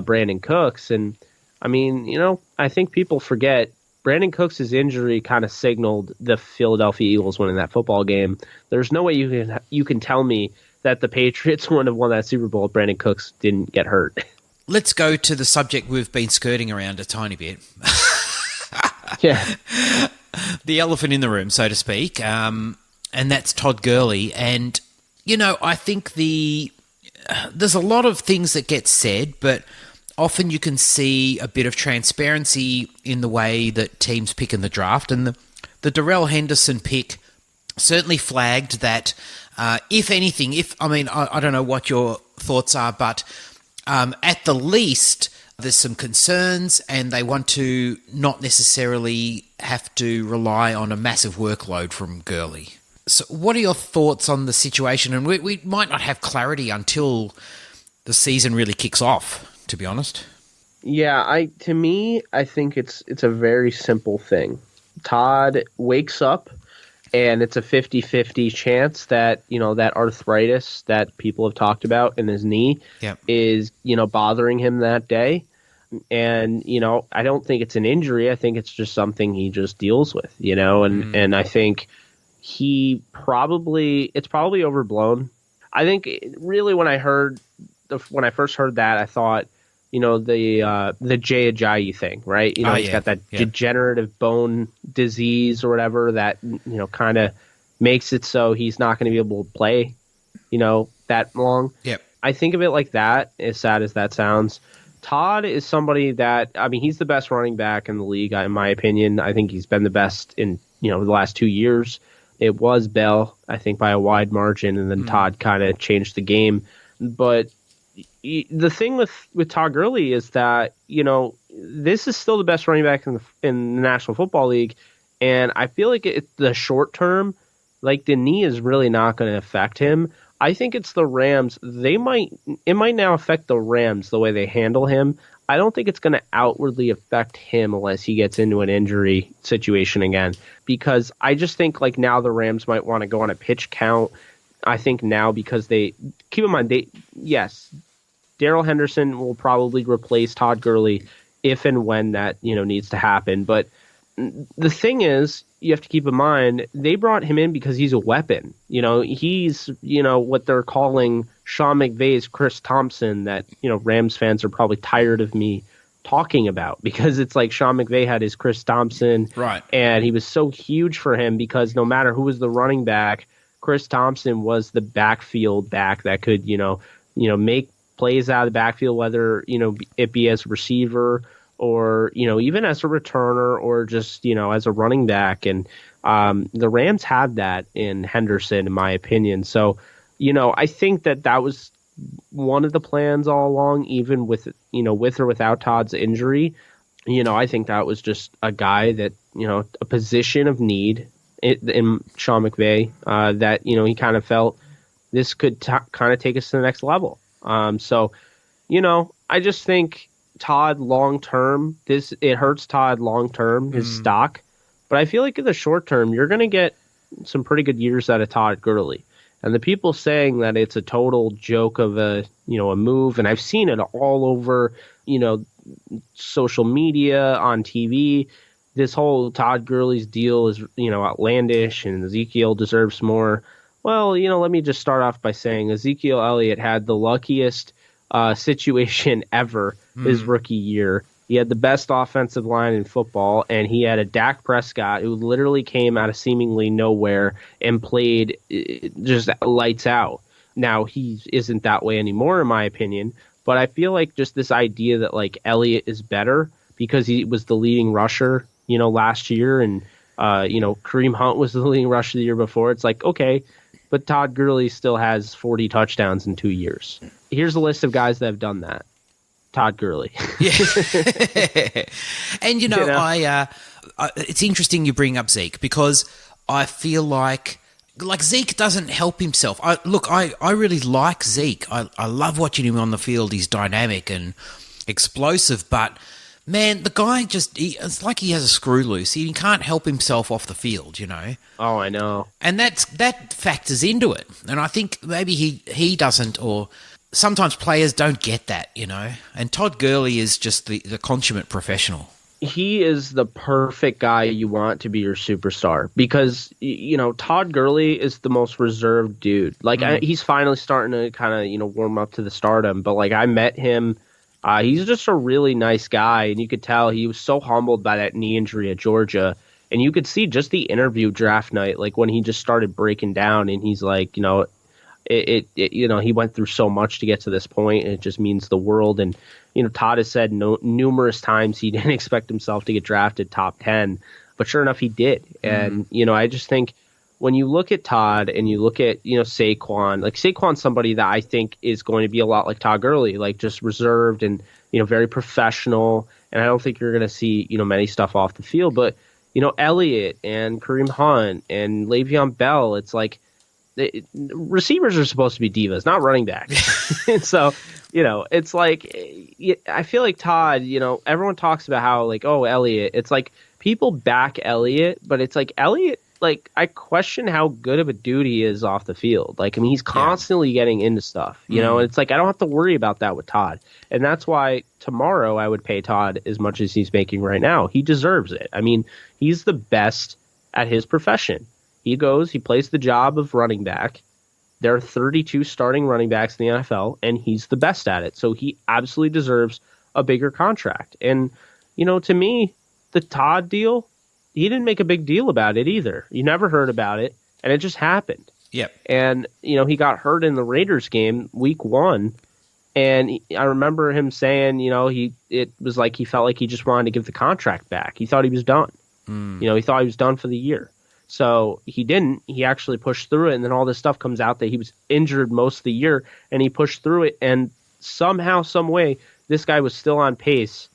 Brandon Cooks. And, I mean, I think people forget Brandon Cooks' injury kind of signaled the Philadelphia Eagles winning that football game. There's no way you can tell me that the Patriots wouldn't have won that Super Bowl if Brandon Cooks didn't get hurt. Let's go to the subject we've been skirting around a tiny bit. Yeah. The elephant in the room, so to speak. And that's Todd Gurley. And, I think there's a lot of things that get said, but often you can see a bit of transparency in the way that teams pick in the draft. And the Darrell Henderson pick certainly flagged that, if anything, I don't know what your thoughts are, but at the least, there's some concerns and they want to not necessarily have to rely on a massive workload from Gurley. So what are your thoughts on the situation? And we might not have clarity until the season really kicks off, to be honest. Yeah, I think it's a very simple thing. Todd wakes up and it's a 50-50 chance that, that arthritis that people have talked about in his knee is, bothering him that day. And, I don't think it's an injury. I think it's just something he just deals with, and I think it's probably overblown. I think really when I first heard that, I thought, the Jay Ajayi thing, right? He's got that degenerative bone disease or whatever that, kind of makes it so he's not going to be able to play, that long. Yep. I think of it like that, as sad as that sounds. Todd is somebody that, he's the best running back in the league, in my opinion. I think he's been the best in, the last 2 years. It was Bell, I think, by a wide margin, and then Todd kind of changed the game. But the thing with Todd Gurley is that, this is still the best running back in the National Football League, and I feel like the short term, like the knee is really not going to affect him. I think it's the Rams. It might now affect the Rams the way they handle him. I don't think it's going to outwardly affect him unless he gets into an injury situation again, because I just think like now the Rams might want to go on a pitch count. I think now because keep in mind, Darrell Henderson will probably replace Todd Gurley if and when that, needs to happen. But the thing is, you have to keep in mind, they brought him in because he's a weapon. He's, what they're calling Sean McVay's Chris Thompson that, Rams fans are probably tired of me talking about, because it's like Sean McVay had his Chris Thompson. Right. And he was so huge for him because no matter who was the running back, Chris Thompson was the backfield back that could, make plays out of the backfield, whether, it be as a receiver or, even as a returner or just, as a running back. And the Rams had that in Henderson, in my opinion. So, I think that was one of the plans all along, even with or without Todd's injury. I think that was just a guy that, a position of need in Sean McVay that, he kind of felt this could kind of take us to the next level. So, I just think Todd long term, it hurts Todd long term, his stock. But I feel like in the short term, you're going to get some pretty good years out of Todd Gurley. And the people saying that it's a total joke of a move, and I've seen it all over, social media, on TV. This whole Todd Gurley's deal is, outlandish, and Ezekiel deserves more. Well, let me just start off by saying Ezekiel Elliott had the luckiest situation ever his rookie year. He had the best offensive line in football, and he had a Dak Prescott who literally came out of seemingly nowhere and played just lights out. Now, he isn't that way anymore, in my opinion, but I feel like just this idea that, like, Elliott is better because he was the leading rusher, last year, and, Kareem Hunt was the leading rusher the year before. It's like, okay, but Todd Gurley still has 40 touchdowns in 2 years. Here's a list of guys that have done that. Todd Gurley. Yeah. And, it's interesting you bring up Zeke, because I feel like Zeke doesn't help himself. I really like Zeke. I love watching him on the field. He's dynamic and explosive, but man, the guy it's like he has a screw loose. He can't help himself off the field, Oh, I know. And that factors into it. And I think maybe he doesn't, or sometimes players don't get that, And Todd Gurley is just the consummate professional. He is the perfect guy you want to be your superstar, because, Todd Gurley is the most reserved dude. Like, he's finally starting to kind of, warm up to the stardom. But, like, I met him. He's just a really nice guy, and you could tell he was so humbled by that knee injury at Georgia. And you could see just the interview draft night, like when he just started breaking down, and he's like, he went through so much to get to this point, and it just means the world. And, Todd has said numerous times he didn't expect himself to get drafted top 10, but sure enough, he did. And, I just think when you look at Todd and you look at, Saquon, like Saquon's somebody that I think is going to be a lot like Todd Gurley, like just reserved and, very professional. And I don't think you're going to see, many stuff off the field, but, Elliott and Kareem Hunt and Le'Veon Bell, it's like, receivers are supposed to be divas, not running backs. And so, it's like, I feel like Todd, everyone talks about how, like, oh, Elliott. It's like people back Elliott, but it's like Elliott like, I question how good of a dude he is off the field. Like, I mean, he's constantly getting into stuff, you know, and it's like, I don't have to worry about that with Todd. And that's why tomorrow I would pay Todd as much as he's making right now. He deserves it. I mean, he's the best at his profession. He plays the job of running back. There are 32 starting running backs in the NFL, and he's the best at it. So he absolutely deserves a bigger contract. And, you know, to me, the Todd deal, he didn't make a big deal about it either. You never heard about it, and it just happened. Yep. And, you know, he got hurt in the Raiders game week 1, and I remember him saying, you know, it was like he felt like he just wanted to give the contract back. He thought he was done. You know, he thought he was done for the year. So he didn't. He actually pushed through it, and then all this stuff comes out that he was injured most of the year, and he pushed through it, and somehow, some way, this guy was still on pace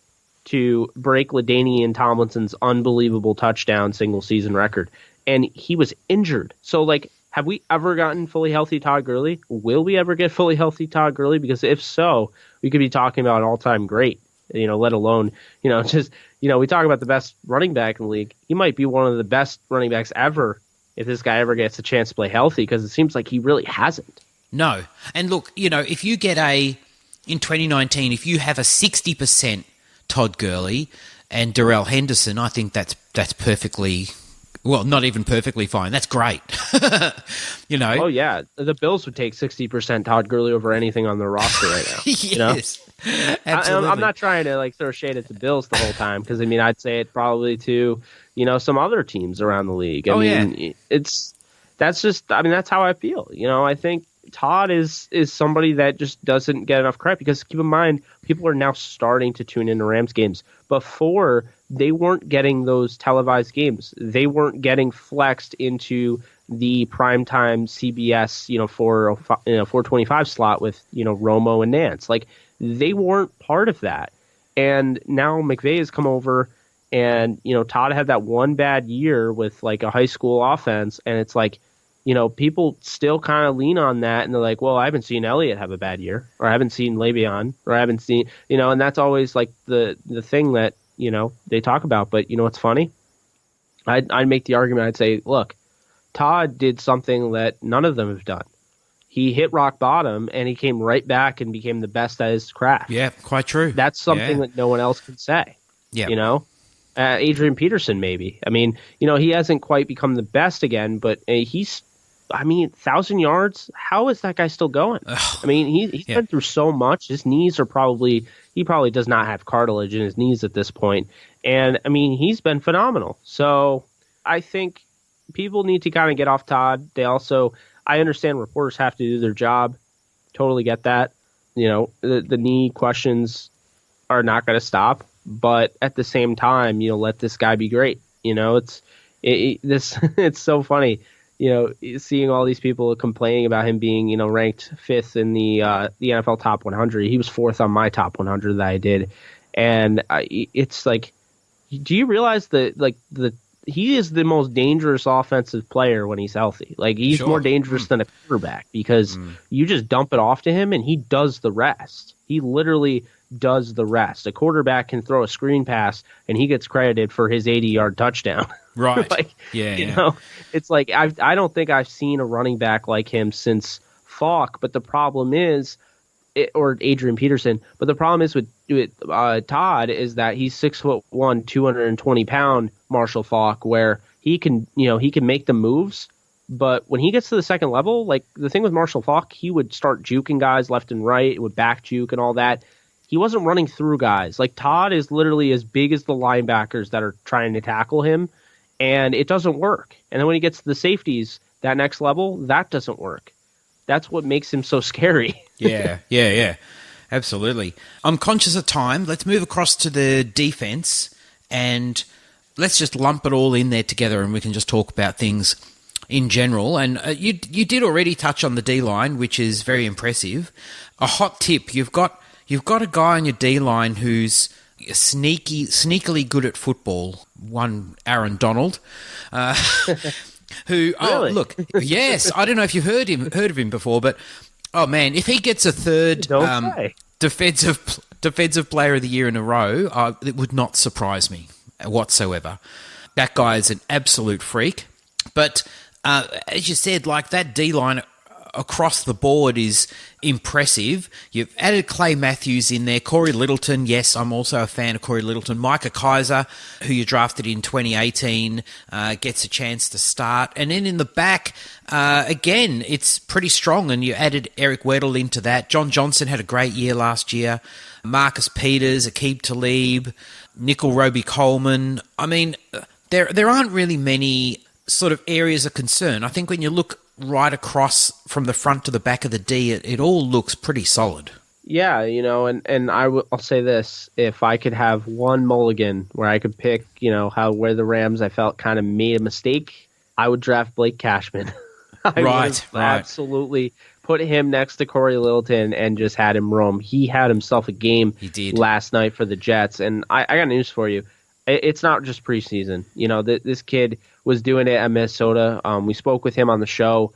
to break LaDainian Tomlinson's unbelievable touchdown single-season record, and he was injured. So, like, have we ever gotten fully healthy Todd Gurley? Will we ever get fully healthy Todd Gurley? Because if so, we could be talking about an all-time great, you know, let alone, you know, just, you know, we talk about the best running back in the league. He might be one of the best running backs ever if this guy ever gets a chance to play healthy, because it seems like he really hasn't. No. And look, you know, if you get in 2019, if you have a 60% Todd Gurley and Darrell Henderson, I think that's perfectly, well, not even perfectly fine. That's great. You know? Oh, yeah. The Bills would take 60% Todd Gurley over anything on their roster right now. Yes. You know? Absolutely. I'm not trying to, like, throw shade at the Bills the whole time, because, I mean, I'd say it probably to, you know, some other teams around the league. I mean, that's how I feel. You know, I think Todd is somebody that just doesn't get enough credit, because keep in mind, people are now starting to tune into Rams games. Before, they weren't getting those televised games. They weren't getting flexed into the primetime CBS, you know, 425 slot with, you know, Romo and Nance. Like, they weren't part of that. And now McVay has come over, and, you know, Todd had that one bad year with, like, a high school offense, and it's like, you know, people still kind of lean on that, and they're like, well, I haven't seen Elliott have a bad year, or I haven't seen Le'Veon, or I haven't seen, you know, and that's always, like, the thing that, you know, they talk about. But, you know, what's funny? I'd make the argument, I'd say, look, Todd did something that none of them have done. He hit rock bottom, and he came right back and became the best at his craft. Yeah, quite true. That's something that no one else can say. Yeah. You know? Adrian Peterson, maybe. I mean, you know, he hasn't quite become the best again, but he's, I mean, 1,000 yards, how is that guy still going? I mean, he's been through so much. His knees are he probably does not have cartilage in his knees at this point. And, I mean, he's been phenomenal. So I think people need to kind of get off Todd. They also, I understand reporters have to do their job. Totally get that. You know, the knee questions are not going to stop. But at the same time, you know, let this guy be great. You know, it's so funny. You know, seeing all these people complaining about him being, you know, ranked 5th in the NFL top 100. He was 4th on my top 100 that I did, and it's like, do you realize that he is the most dangerous offensive player when he's healthy? Like, he's more dangerous than a quarterback, because you just dump it off to him and he does the rest. He literally does the rest. A quarterback can throw a screen pass and he gets credited for his 80-yard touchdown. Right. Like, yeah. You know, it's like, I don't think I've seen a running back like him since Falk, but the problem is, or Adrian Peterson, but the problem is with Todd is that he's 6'1", 220-pound Marshall Falk, where he can make the moves, but when he gets to the second level, like the thing with Marshall Falk, he would start juking guys left and right, would back juke and all that. He wasn't running through guys. Like, Todd is literally as big as the linebackers that are trying to tackle him, and it doesn't work. And then when he gets to the safeties, that next level, that doesn't work. That's what makes him so scary. Yeah. Absolutely. I'm conscious of time. Let's move across to the defense, and let's just lump it all in there together, and we can just talk about things in general. And you did already touch on the D-line, which is very impressive. A hot tip, you've got a guy on your D-line who's sneakily good at football. One, Aaron Donald, who, really? Look, yes, I don't know if you've heard of him before, but oh man, if he gets a third defensive player of the year in a row, it would not surprise me whatsoever. That guy is an absolute freak. But as you said, like that D-line across the board is impressive. You've added Clay Matthews in there, Corey Littleton. Yes, I'm also a fan of Corey Littleton. Micah Kaiser, who you drafted in 2018, gets a chance to start. And then in the back, again, it's pretty strong. And you added Eric Weddle into that. John Johnson had a great year last year. Marcus Peters, Aqib Talib, Nickel Roby Coleman. I mean, there aren't really many sort of areas of concern. I think when you look right across from the front to the back of the D, it all looks pretty solid. Yeah, and I'll say this: if I could have one mulligan where I could pick, where the Rams I felt kind of made a mistake, I would draft Blake Cashman. Right. Absolutely put him next to Corey Littleton and just had him roam. He had himself a game last night for the Jets, and I got news for you. It's not just preseason. This kid was doing it at Minnesota. We spoke with him on the show.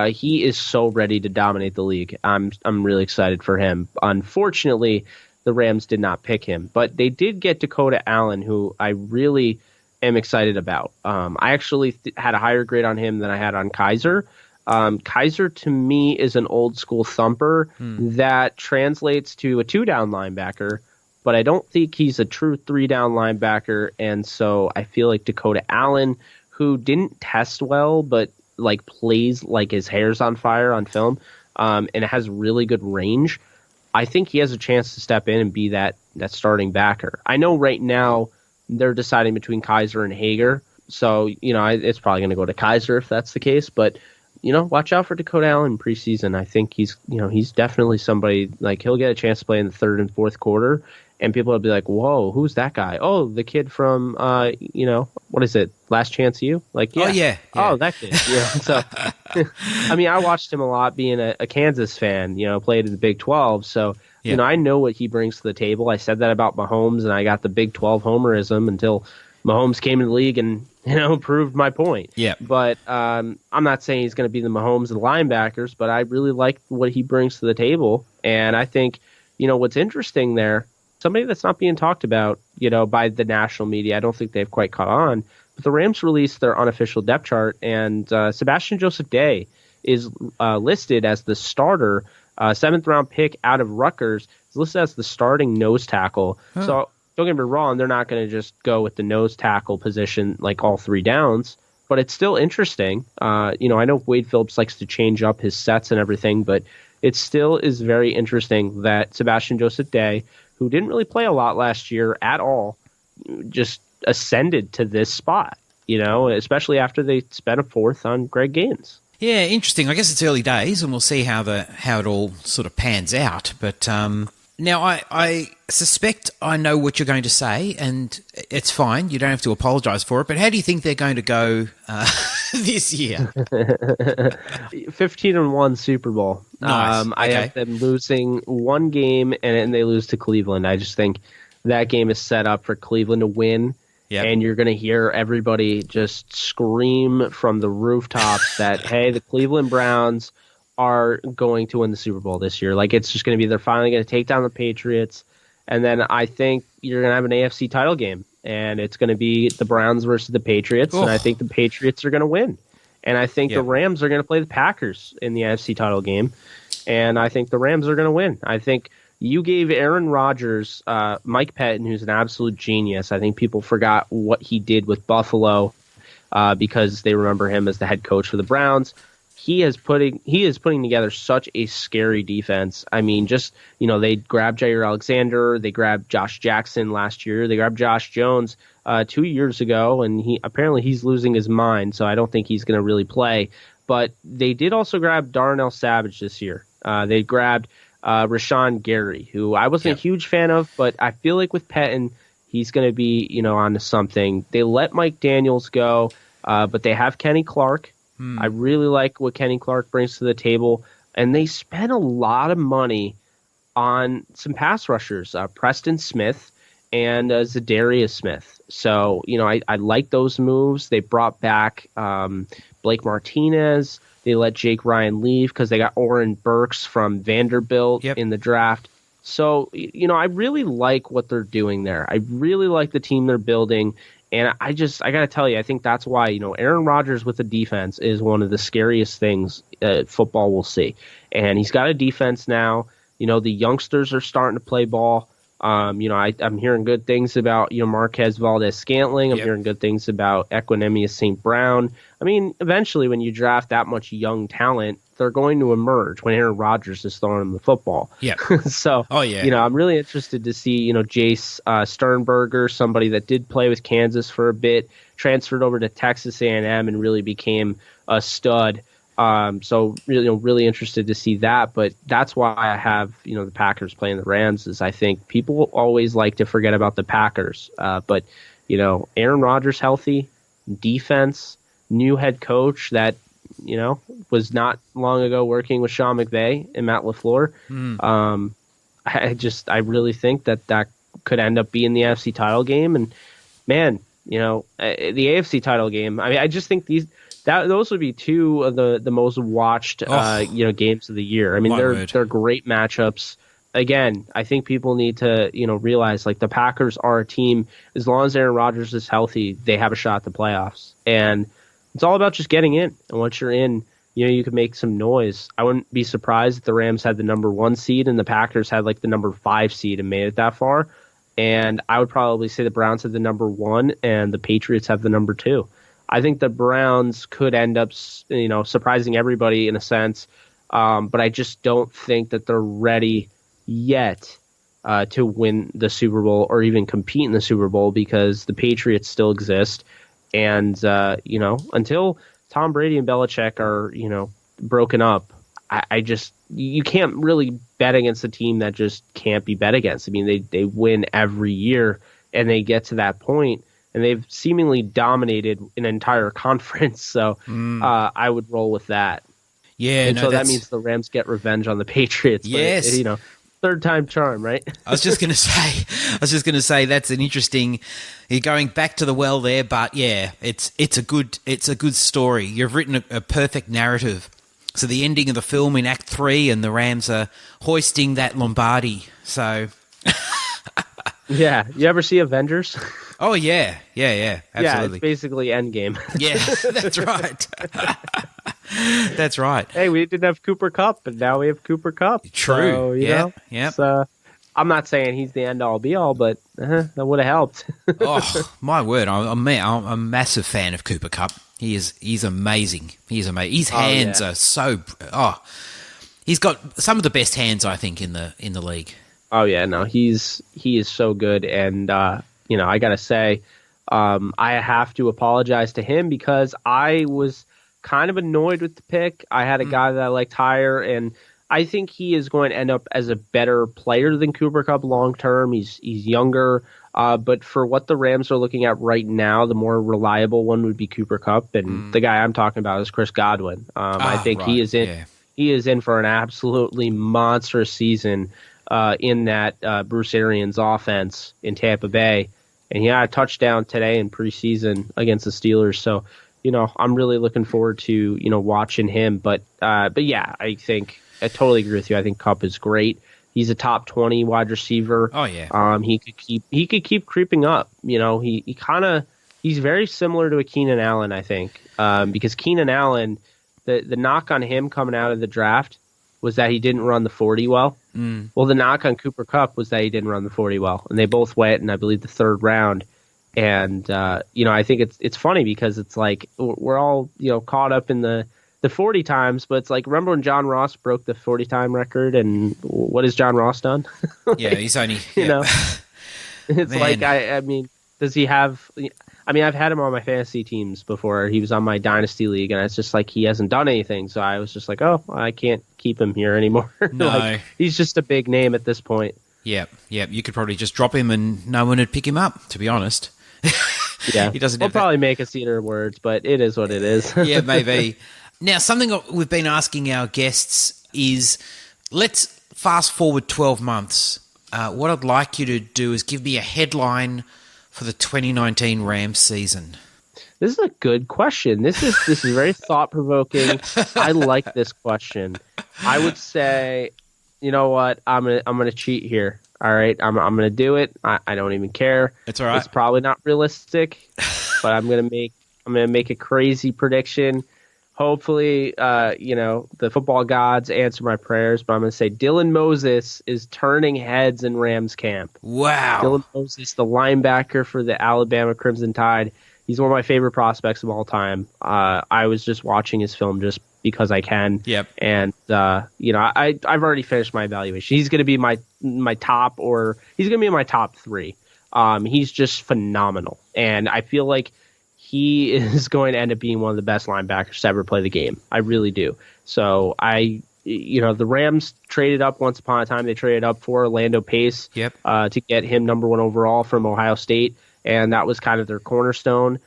He is so ready to dominate the league. I'm really excited for him. Unfortunately, the Rams did not pick him, but they did get Dakota Allen, who I really am excited about. I actually had a higher grade on him than I had on Kaiser. Kaiser, to me, is an old school thumper that translates to a 2-down linebacker, but I don't think he's a true 3-down linebacker. And so I feel like Dakota Allen, who didn't test well, but plays like his hair's on fire on film, and it has really good range. I think he has a chance to step in and be that starting backer. I know right now they're deciding between Kaiser and Hager, so it's probably going to go to Kaiser if that's the case. But watch out for Dakota Allen in preseason. I think he's definitely somebody, he'll get a chance to play in the third and fourth quarter. And people will be like, whoa, who's that guy? Oh, the kid from, what is it? Last Chance U? Oh, yeah. Oh, that kid. Yeah. So, I mean, I watched him a lot being a Kansas fan, played in the Big 12. So, I know what he brings to the table. I said that about Mahomes, and I got the Big 12 homerism until Mahomes came in the league and, proved my point. Yeah. But I'm not saying he's going to be the Mahomes of the linebackers, but I really like what he brings to the table. And I think, what's interesting there, somebody that's not being talked about, by the national media. I don't think they've quite caught on. But the Rams released their unofficial depth chart, and Sebastian Joseph Day is listed as the starter, 7th-round pick out of Rutgers. Is listed as the starting nose tackle. Huh. So don't get me wrong, they're not going to just go with the nose tackle position all 3 downs. But it's still interesting. I know Wade Phillips likes to change up his sets and everything, but it still is very interesting that Sebastian Joseph Day, who didn't really play a lot last year at all, just ascended to this spot, especially after they spent a 4th on Greg Gaines. Yeah, interesting. I guess it's early days, and we'll see how it all sort of pans out. But now I suspect I know what you're going to say, and it's fine. You don't have to apologise for it. But how do you think they're going to go this year? 15-1 Super Bowl. Nice. I have them losing one game, and they lose to Cleveland. I just think that game is set up for Cleveland to win. Yep. And you're going to hear everybody just scream from the rooftops that, hey, the Cleveland Browns are going to win the Super Bowl this year. It's just going to be, they're finally going to take down the Patriots. And then I think you're going to have an AFC title game, and it's going to be the Browns versus the Patriots. And I think the Patriots are going to win. And I think the Rams are going to play the Packers in the AFC title game. And I think the Rams are going to win. I think you gave Aaron Rodgers, Mike Pettin, who's an absolute genius. I think people forgot what he did with Buffalo because they remember him as the head coach for the Browns. He is putting together such a scary defense. I mean, they grabbed Jair Alexander, they grabbed Josh Jackson last year, they grabbed Josh Jones 2 years ago, and he's losing his mind, so I don't think he's going to really play. But they did also grab Darnell Savage this year. They grabbed Rashawn Gary, who I wasn't a huge fan of, but I feel like with Pettin, he's going to be, onto something. They let Mike Daniels go, but they have Kenny Clark. I really like what Kenny Clark brings to the table, and they spent a lot of money on some pass rushers, Preston Smith and Zadarius Smith. So, I like those moves. They brought back Blake Martinez. They let Jake Ryan leave because they got Oren Burks from Vanderbilt in the draft. So, I really like what they're doing there. I really like the team they're building. And I got to tell you, I think that's why, Aaron Rodgers with a defense is one of the scariest things football will see. And he's got a defense now. The youngsters are starting to play ball. I'm hearing good things about, Marquez Valdez-Scantling. I'm hearing good things about Equinemius St. Brown. I mean, eventually when you draft that much young talent, they're going to emerge when Aaron Rodgers is throwing them the football. Yeah. So, I'm really interested to see, Jace Sternberger, somebody that did play with Kansas for a bit, transferred over to Texas A&M and really became a stud. So really interested to see that, but that's why I have, the Packers playing the Rams is I think people always like to forget about the Packers. But, Aaron Rodgers healthy, defense, new head coach that, was not long ago working with Sean McVay and Matt LaFleur. I really think that could end up being the AFC title game. And man, the AFC title game, I mean, I just think those would be two of the most watched games of the year. I mean, they're great matchups. Again, I think people need to realize like the Packers are a team. As long as Aaron Rodgers is healthy, they have a shot at the playoffs, and it's all about just getting in. And once you're in, you can make some noise. I wouldn't be surprised if the Rams had the number 1 seed and the Packers had like the number 5 seed and made it that far. And I would probably say the Browns have the number 1 and the Patriots have the number 2. I think the Browns could end up, surprising everybody in a sense, but I just don't think that they're ready yet to win the Super Bowl or even compete in the Super Bowl because the Patriots still exist. And, until Tom Brady and Belichick are, broken up, you can't really bet against a team that just can't be bet against. I mean, they win every year and they get to that point. And they've seemingly dominated an entire conference, so I would roll with that. Yeah, and so that means the Rams get revenge on the Patriots. Yes, but, third time charm, right? I was just going to say that's an interesting. You're going back to the well there, but yeah, it's a good story. You've written a perfect narrative. So the ending of the film in Act 3, and the Rams are hoisting that Lombardi. So. Yeah, you ever see Avengers? Oh yeah, absolutely. Yeah, it's basically Endgame. Yeah, that's right. That's right. Hey, we didn't have Cooper Kupp, but now we have Cooper Kupp. True. So, yeah. I'm not saying he's the end all be all, but that would have helped. Oh my word! I'm a massive fan of Cooper Kupp. He's amazing. He's amazing. His hands are so. He's got some of the best hands I think in the league. Oh yeah, no, he is so good, and I gotta say, I have to apologize to him because I was kind of annoyed with the pick. I had a guy that I liked higher, and I think he is going to end up as a better player than Cooper Kupp long term. He's younger, but for what the Rams are looking at right now, the more reliable one would be Cooper Kupp, and the guy I'm talking about is Chris Godwin. I think right. he is in. Yeah. He is in for an absolutely monstrous season. In that Bruce Arians offense in Tampa Bay. And he had a touchdown today in preseason against the Steelers. So, I'm really looking forward to, watching him. But yeah, I totally agree with you. I think Kupp is great. He's a top 20 wide receiver. Oh yeah. He could keep creeping up. He's very similar to a Keenan Allen, I think. Because Keenan Allen, the knock on him coming out of the draft was that he didn't run the 40 well. Well, the knock on Cooper Kupp was that he didn't run the 40 well, and they both went in, I believe, the 3rd round. And I think it's funny because it's like we're all caught up in the 40 times, but it's like remember when John Ross broke the 40 time record, and what has John Ross done? Yeah, he's only It's Man. Like I mean, does he have? I mean, I've had him on my fantasy teams before. He was on my dynasty league, and it's just like he hasn't done anything. So I was just like, oh, I can't keep him here anymore. No, he's just a big name at this point. Yeah. You could probably just drop him, and no one would pick him up. To be honest, yeah, he doesn't. We'll probably make us eat our words, but it is what it is. Yeah, maybe. Now, something we've been asking our guests is, let's fast forward 12 months. What I'd like you to do is give me a headline for the 2019 Rams season. This is a good question. This is very thought-provoking. I like this question. I would say, you know what? I'm gonna cheat here. All right, I'm going to do it. I don't even care. It's all right. It's probably not realistic, but I'm going to make a crazy prediction. Hopefully, the football gods answer my prayers, but I'm going to say Dylan Moses is turning heads in Rams camp. Wow. Dylan Moses, the linebacker for the Alabama Crimson Tide. He's one of my favorite prospects of all time. I was just watching his film just because I can. Yep. And I've already finished my evaluation. He's going to be my top, or he's going to be in my top 3. He's just phenomenal, and I feel like he is going to end up being one of the best linebackers to ever play the game. I really do. So the Rams traded up once upon a time. They traded up for Orlando Pace. Yep. To get him number 1 overall from Ohio State. And that was kind of their cornerstone.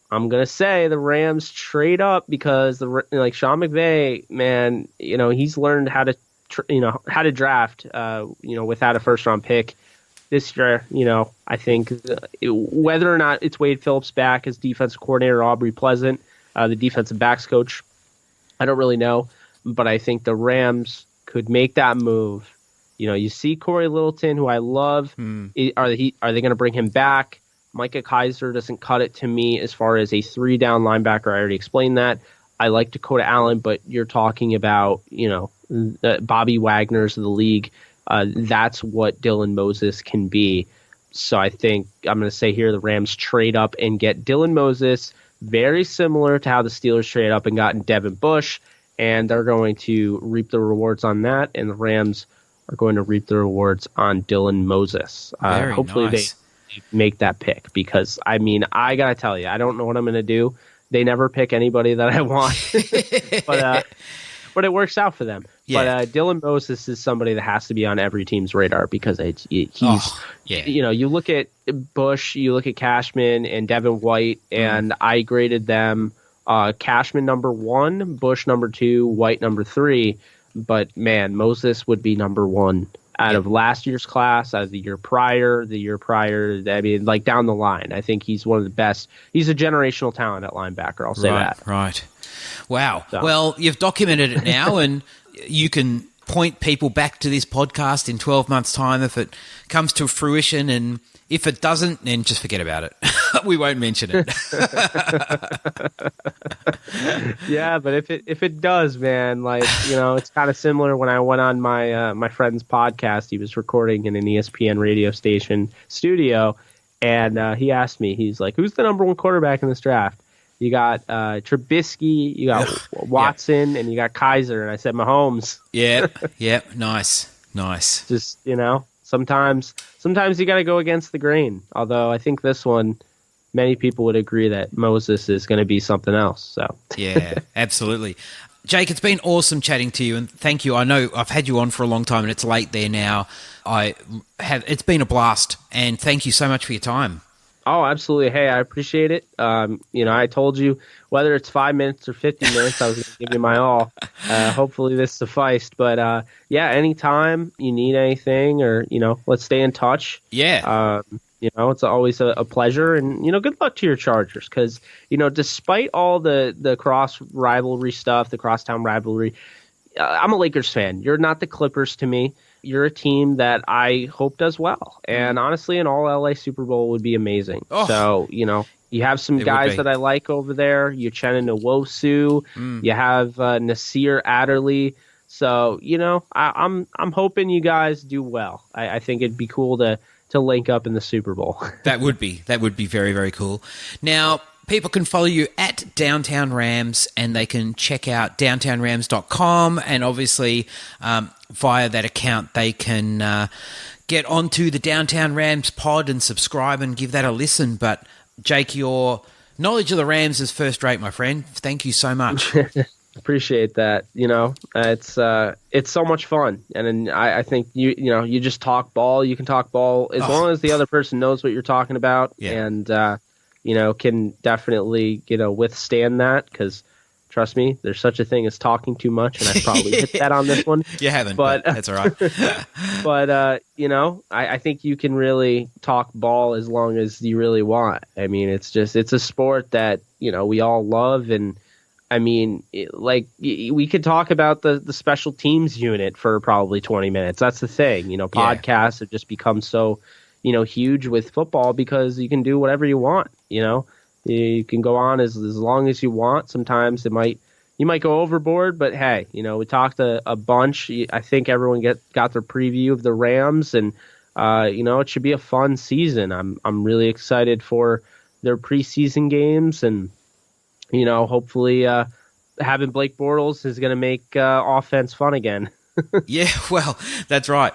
I'm going to say the Rams trade up because Sean McVay, man, he's learned how to draft, without a first round pick this year. I think whether or not it's Wade Phillips back as defensive coordinator, Aubrey Pleasant, the defensive backs coach, I don't really know, but I think the Rams could make that move. You see Corey Littleton, who I love. Are they going to bring him back? Micah Kaiser doesn't cut it to me as far as a 3-down linebacker. I already explained that. I like Dakota Allen, but you're talking about, Bobby Wagner's of the league. That's what Dylan Moses can be. So I think I'm going to say here the Rams trade up and get Dylan Moses, very similar to how the Steelers traded up and gotten Devin Bush, and they're going to reap the rewards on that, and the Rams are going to reap the rewards on Dylan Moses. Hopefully nice. They make that pick, because I gotta tell you, I don't know what I'm gonna do. They never pick anybody that I want, but it works out for them. Yeah. But Dylan Moses is somebody that has to be on every team's radar, because you look at Bush, you look at Cashman and Devin White, and I graded them Cashman number 1, Bush number 2, White number 3. But man, Moses would be number 1 out of last year's class, out of the year prior. I mean, like down the line. I think he's one of the best. He's a generational talent at linebacker. I'll say that. Right. Wow. So. Well, you've documented it now, and you can point people back to this podcast in 12 months' time if it comes to fruition, and if it doesn't, then just forget about it. We won't mention it. Yeah, but if it does, man, it's kind of similar when I went on my friend's podcast. He was recording in an ESPN radio station studio, and he asked me, he's like, "Who's the number 1 quarterback in this draft?" You got Trubisky, you got Watson, and you got Kaiser, and I said Mahomes. Yep. Nice. Just sometimes you got to go against the grain. Although I think this one, many people would agree that Moses is going to be something else. So yeah, absolutely. Jake, it's been awesome chatting to you, and thank you. I know I've had you on for a long time, and it's late there now. It's been a blast, and thank you so much for your time. Oh, absolutely. Hey, I appreciate it. I told you whether it's 5 minutes or 50 minutes, I was going to give you my all. Hopefully this sufficed. But anytime you need anything, or let's stay in touch. Yeah. It's always a pleasure, and good luck to your Chargers, because despite all the cross rivalry stuff, the crosstown rivalry, I'm a Lakers fan. You're not the Clippers to me. You're a team that I hope does well, and honestly, an all LA Super Bowl would be amazing. Oh, so you have some guys that I like over there. Uchenna Nwosu, you have Nasir Adderley. So I'm hoping you guys do well. I think it'd be cool to link up in the Super Bowl. That would be very, very cool. Now, people can follow you at Downtown Rams, and they can check out downtownrams.com, and obviously via that account they can get onto the Downtown Rams pod and subscribe and give that a listen. But Jake, your knowledge of the Rams is first rate, my friend. Thank you so much. Appreciate that. It's so much fun, and I think you just talk ball. You can talk ball as long as the other person knows what you're talking about, and can definitely withstand that, because trust me, there's such a thing as talking too much, and I probably hit that on this one. You haven't, but that's all right. But I think you can really talk ball as long as you really want. I mean, it's a sport that we all love, and I mean, we could talk about the special teams unit for probably 20 minutes. That's the thing. Podcasts have just become so, huge with football because you can do whatever you want. You can go on as long as you want. Sometimes you might go overboard, but hey, we talked a bunch. I think everyone got their preview of the Rams, and it should be a fun season. I'm really excited for their preseason games, and hopefully having Blake Bortles is going to make offense fun again. Yeah, well, that's right.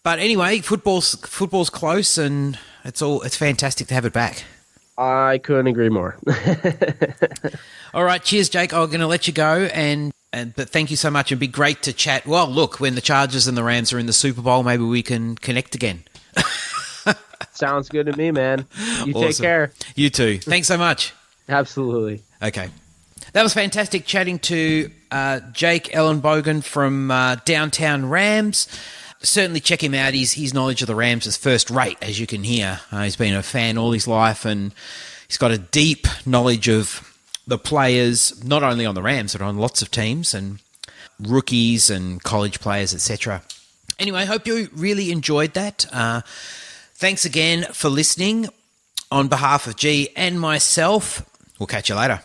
But anyway, football's close, and it's fantastic to have it back. I couldn't agree more. All right, cheers, Jake. I'm going to let you go, but thank you so much. It'd be great to chat. Well, look, when the Chargers and the Rams are in the Super Bowl, maybe we can connect again. Sounds good to me, man. You Awesome. Take care. You too. Thanks so much. Absolutely. Okay. That was fantastic chatting to Jake Ellenbogan from Downtown Rams. Certainly check him out. His knowledge of the Rams is first rate, as you can hear. He's been a fan all his life, and he's got a deep knowledge of the players, not only on the Rams, but on lots of teams, and rookies and college players, etc. Anyway, I hope you really enjoyed that. Thanks again for listening. On behalf of G and myself, we'll catch you later.